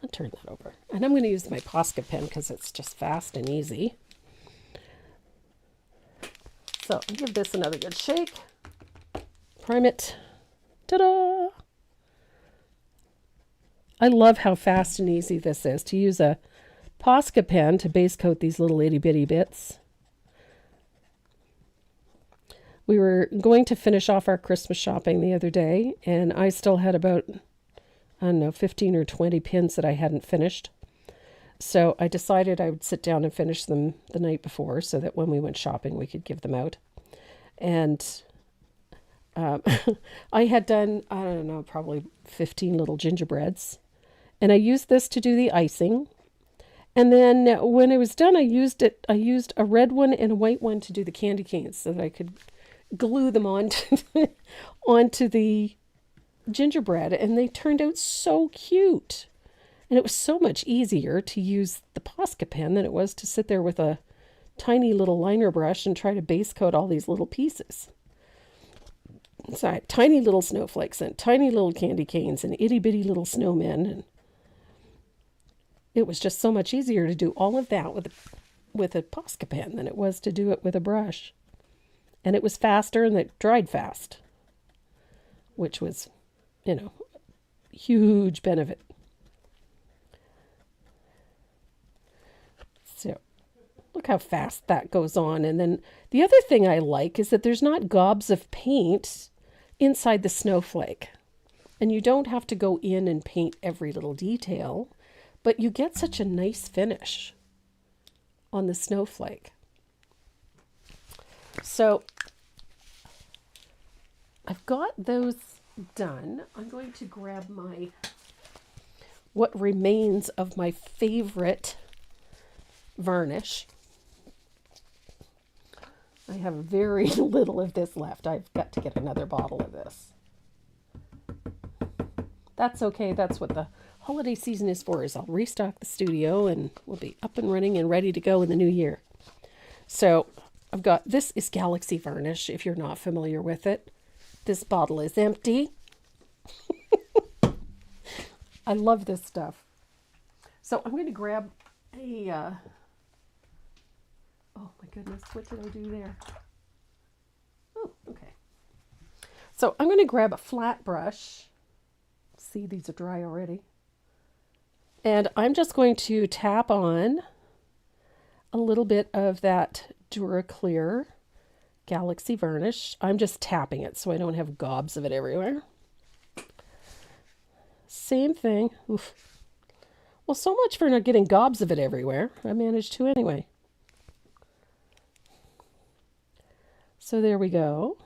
I'll turn that over. And I'm going to use my Posca pen because it's just fast and easy. So give this another good shake. Prime it. Ta-da! I love how fast and easy this is to use a Posca pen to base coat these little itty bitty bits. We were going to finish off our Christmas shopping the other day, and I still had about, I don't know, 15 or 20 pins that I hadn't finished. So I decided I would sit down and finish them the night before so that when we went shopping we could give them out. And I had done, I don't know, probably 15 little gingerbreads. And I used this to do the icing. And then when it was done, I used a red one and a white one to do the candy canes so that I could glue them onto the gingerbread. And they turned out so cute. And it was so much easier to use the Posca pen than it was to sit there with a tiny little liner brush and try to base coat all these little pieces. So I had tiny little snowflakes and tiny little candy canes and itty bitty little snowmen, and it was just so much easier to do all of that with a Posca pen than it was to do it with a brush. And it was faster and it dried fast, which was, huge benefit. So look how fast that goes on. And then the other thing I like is that there's not gobs of paint inside the snowflake. And you don't have to go in and paint every little detail, but you get such a nice finish on the snowflake. So I've got those done. I'm going to grab what remains of my favorite varnish. I have very little of this left. I've got to get another bottle of this. That's okay. That's what the holiday season is for, is I'll restock the studio and we'll be up and running and ready to go in the new year. So I've got, this is Galaxy Varnish, if you're not familiar with it. This bottle is empty. I love this stuff. So I'm going to grab a, oh my goodness, what did I do there? Oh, okay. So I'm going to grab a flat brush. See, these are dry already. And I'm just going to tap on a little bit of that Duraclear Galaxy Varnish. I'm just tapping it so I don't have gobs of it everywhere. Same thing. Oof. Well, so much for not getting gobs of it everywhere. I managed to anyway. So there we go.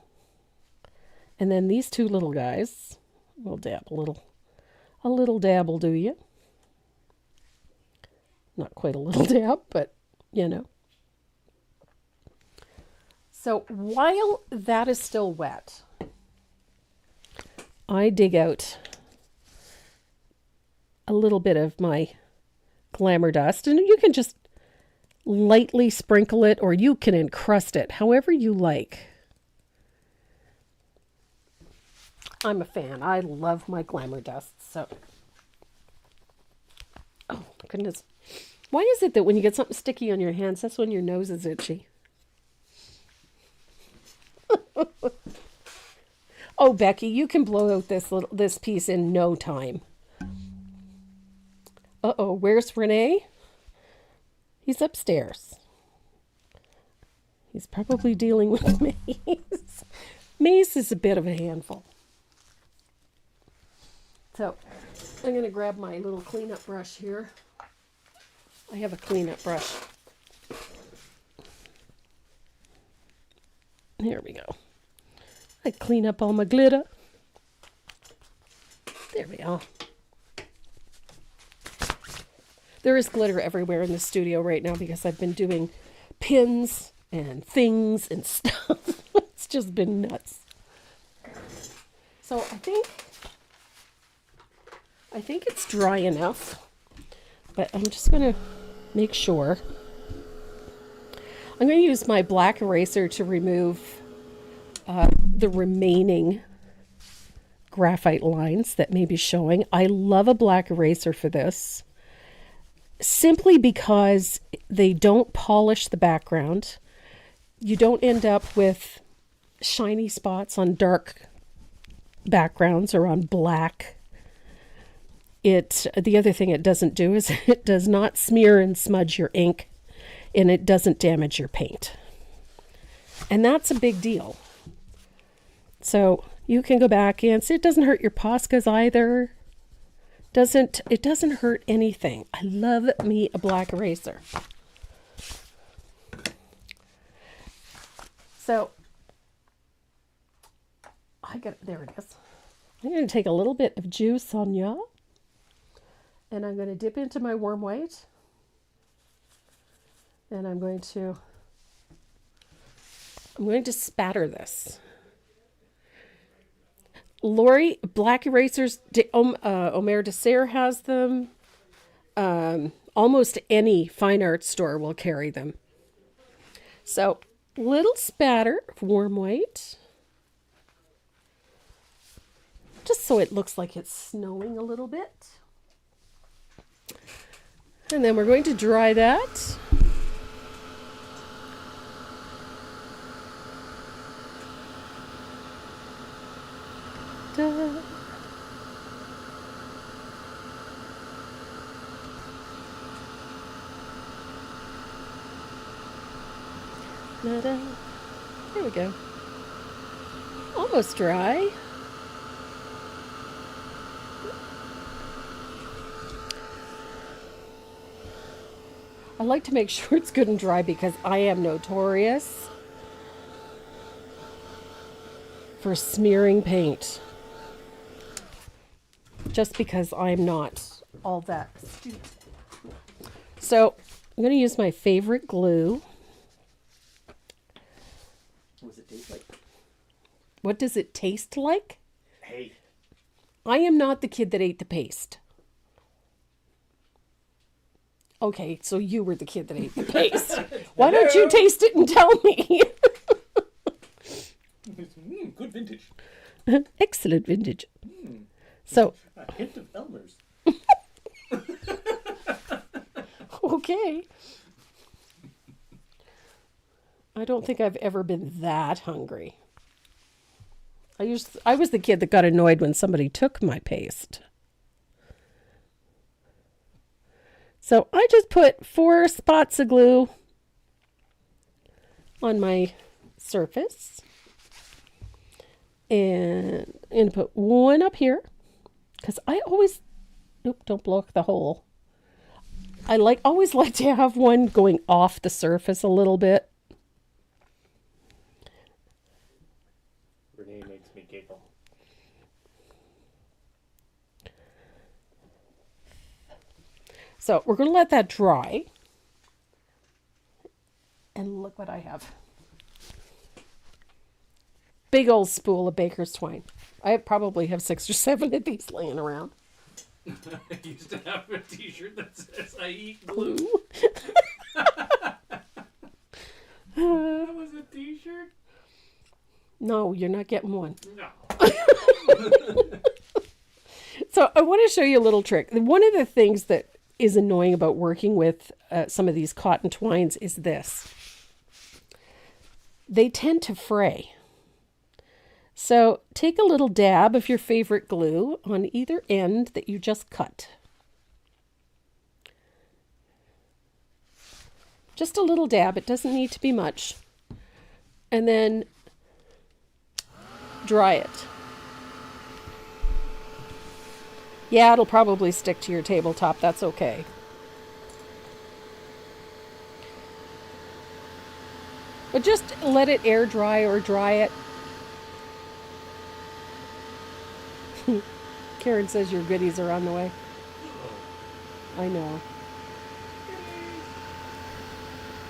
And then these two little guys, we'll dab a little. A little dab will do you. Not quite a little dab, but So while that is still wet, I dig out a little bit of my Glamour Dust, and you can just lightly sprinkle it or you can encrust it however you like. I'm a fan. I love my Glamour Dust. So, oh my goodness. Why is it that when you get something sticky on your hands, that's when your nose is itchy? Oh, Becky, you can blow out this piece in no time. Uh-oh, where's Renee? He's upstairs. He's probably dealing with Mace. Mace is a bit of a handful. So, I'm going to grab my little cleanup brush here. I have a cleanup brush There we go. I clean up all my glitter. There we go. There is glitter everywhere in the studio right now because I've been doing pins and things and stuff. It's just been nuts. So I think it's dry enough, but I'm just going to make sure. I'm going to use my black eraser to remove the remaining graphite lines that may be showing. I love a black eraser for this, simply because they don't polish the background. You don't end up with shiny spots on dark backgrounds or on black. The other thing it doesn't do is it does not smear and smudge your ink, and it doesn't damage your paint. And that's a big deal. So you can go back and see, it doesn't hurt your Poscas either. It doesn't hurt anything. I love me a black eraser. So there it is. I'm going to take a little bit of juice on ya, and I'm going to dip into my warm white, and I'm going to spatter this. Lori, black erasers, Omer de Serre has them. Almost any fine art store will carry them. So, little spatter of warm white. Just so it looks like it's snowing a little bit. And then we're going to dry that. Da. Da-da. There we go. Almost dry. I like to make sure it's good and dry because I am notorious for smearing paint. Just because I'm not all that stupid. So I'm going to use my favorite glue. What does it taste like? What does it taste like? Hey. I am not the kid that ate the paste. Okay, so you were the kid that ate the paste. Why don't you taste it and tell me? Good vintage. Excellent vintage. So, A hint of Elmer's. okay. I don't think I've ever been that hungry. I was the kid that got annoyed when somebody took my paste. So I just put 4 spots of glue on my surface. And I'm going to put one up here. Because I always... Nope, don't block the hole. I always like to have one going off the surface a little bit. Renee makes me giggle. So we're going to let that dry. And look what I have. Big old spool of baker's twine. I probably have 6 or 7 of these laying around. I used to have a t-shirt that says I eat glue. That was a t-shirt? No, you're not getting one. No. So I want to show you a little trick. One of the things that is annoying about working with some of these cotton twines is this. They tend to fray. So take a little dab of your favorite glue on either end that you just cut. Just a little dab. It doesn't need to be much. And then dry it. Yeah, it'll probably stick to your tabletop. That's okay. But just let it air dry or dry it. Karen says your goodies are on the way. I know.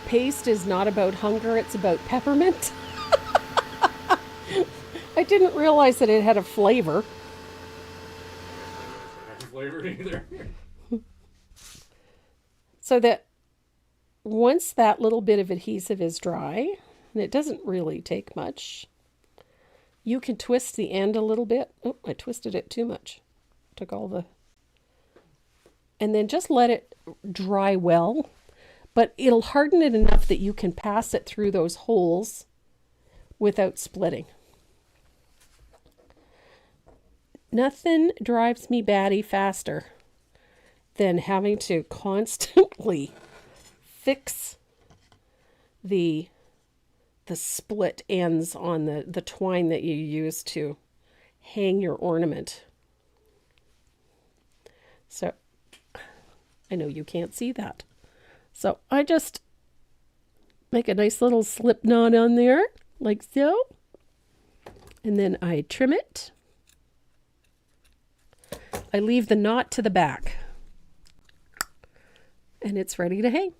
Paste is not about hunger, it's about peppermint. I didn't realize that it had a flavor. Flavor either. So that once that little bit of adhesive is dry, and it doesn't really take much, you can twist the end a little bit. Oh, I twisted it too much. Took all the... And then just let it dry well, but it'll harden it enough that you can pass it through those holes without splitting. Nothing drives me batty faster than having to constantly fix the split ends on the twine that you use to hang your ornament. So I know you can't see that. So I just make a nice little slip knot on there, like so. And then I trim it. I leave the knot to the back. And it's ready to hang.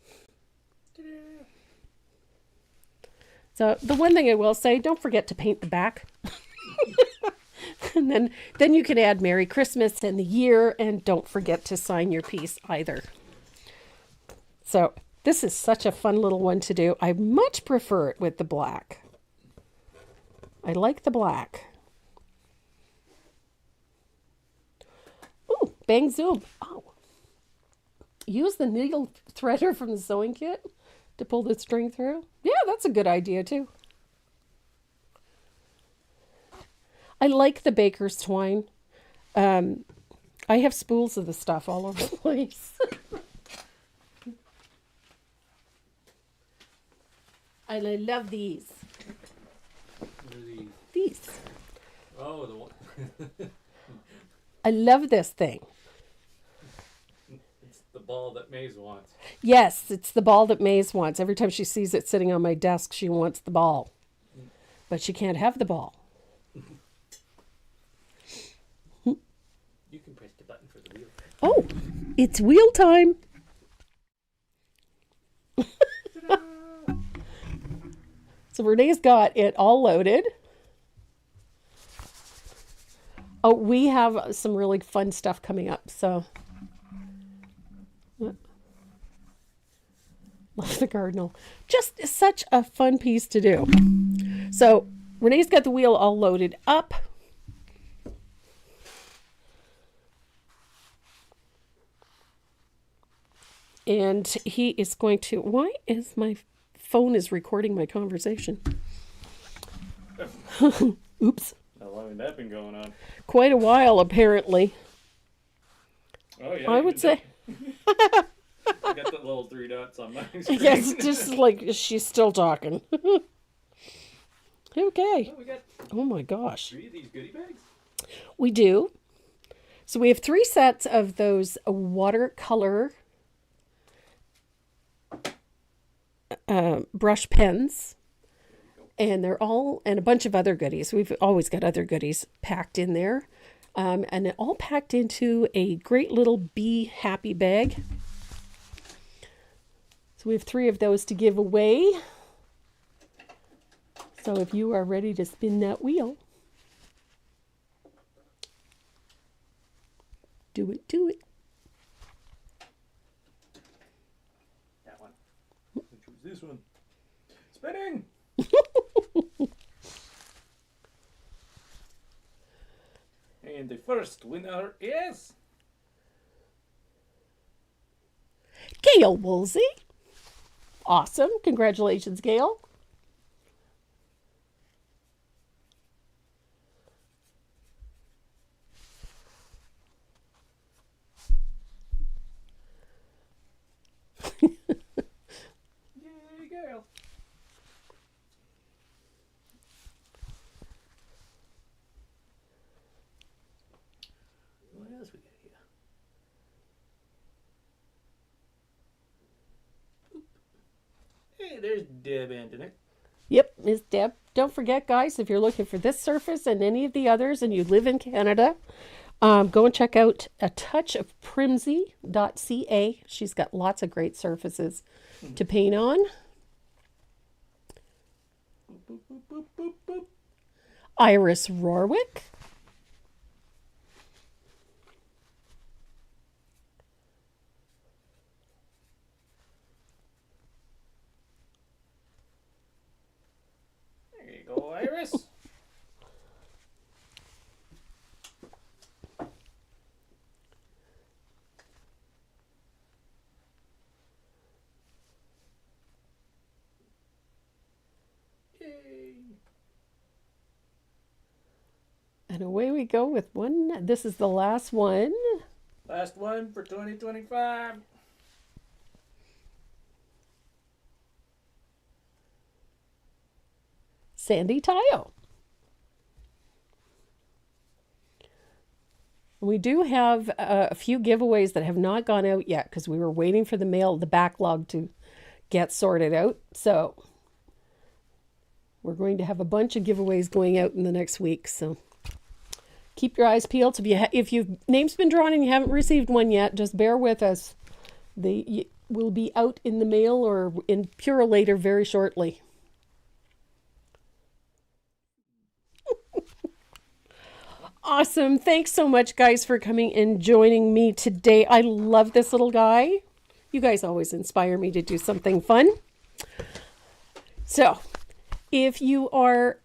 So the one thing I will say, don't forget to paint the back. And then you can add Merry Christmas and the year, and don't forget to sign your piece either. So this is such a fun little one to do. I much prefer it with the black. I like the black. Ooh, bang zoom. Oh. Use the needle threader from the sewing kit to pull the string through. Yeah, that's a good idea too. I like the baker's twine. I have spools of the stuff all over the place. And I love these. What are these? These. Oh, the one. I love this thing. It's the ball that Maze wants. Yes, it's the ball that Maze wants. Every time she sees it sitting on my desk, she wants the ball. But she can't have the ball. You can press the button for the wheel. Oh, it's wheel time. So Renee's got it all loaded. Oh, we have some really fun stuff coming up. So, love the cardinal. Just such a fun piece to do. So Renee's got the wheel all loaded up. And he is going to... Why is my phone is recording my conversation? Oops. How long has that been going on? Quite a while, apparently. Oh, yeah. I would say. I got the little 3 dots on my screen. Yes, just like she's still talking. Okay. Oh, we got Oh my gosh. 3 of these goodie bags? We do. So we have 3 sets of those watercolor brush pens. And they're all, and a bunch of other goodies. We've always got other goodies packed in there. And it all packed into a great little Be Happy bag. So we have 3 of those to give away. So if you are ready to spin that wheel, do it, do it. That one. Choose this one. Spinning! And the first winner is... Gail Woolsey. Awesome. Congratulations, Gail. Yay, Gail. What else we got here? Hey, there's Deb Antonek. Yep, Miss Deb. Don't forget, guys, if you're looking for this surface and any of the others and you live in Canada, go and check out a touch of primsy.ca. She's got lots of great surfaces to paint on. Boop, boop, boop, boop, boop. Iris Rorwick. There you go, Iris. Yay. And away we go with one. This is the last one. Last one for 2025. Sandy Tayo. We do have a few giveaways that have not gone out yet because we were waiting for the backlog to get sorted out. So we're going to have a bunch of giveaways going out in the next week. So keep your eyes peeled. So if your name's been drawn and you haven't received one yet, just bear with us. They will be out in the mail or in Purolator very shortly. Awesome. Thanks so much, guys, for coming and joining me today. I love this little guy. You guys always inspire me to do something fun. So, if you are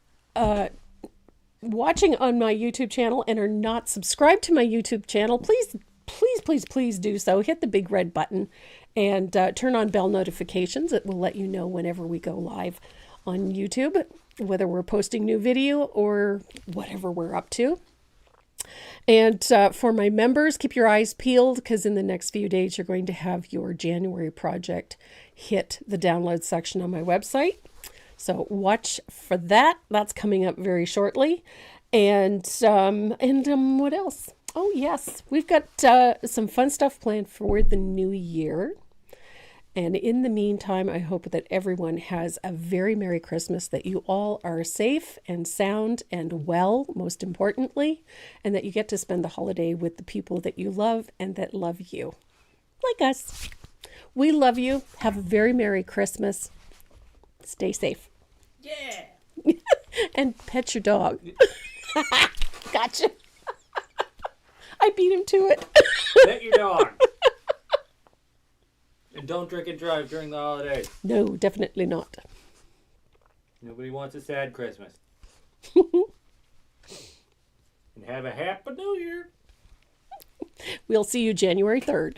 watching on my YouTube channel and are not subscribed to my YouTube channel, please do so. Hit the big red button and turn on bell notifications. It will let you know whenever we go live on YouTube, whether we're posting new video or whatever we're up to. And for my members, keep your eyes peeled because in the next few days, you're going to have your January project hit the download section on my website. So watch for that. That's coming up very shortly. And what else? Oh, yes, we've got some fun stuff planned for the new year. And in the meantime, I hope that everyone has a very Merry Christmas, that you all are safe and sound and well, most importantly, and that you get to spend the holiday with the people that you love and that love you, like us. We love you. Have a very Merry Christmas. Stay safe. Yeah. And pet your dog. Gotcha. I beat him to it. Pet your dog. And don't drink and drive during the holidays. No, definitely not. Nobody wants a sad Christmas. And have a happy New Year. We'll see you January 3rd.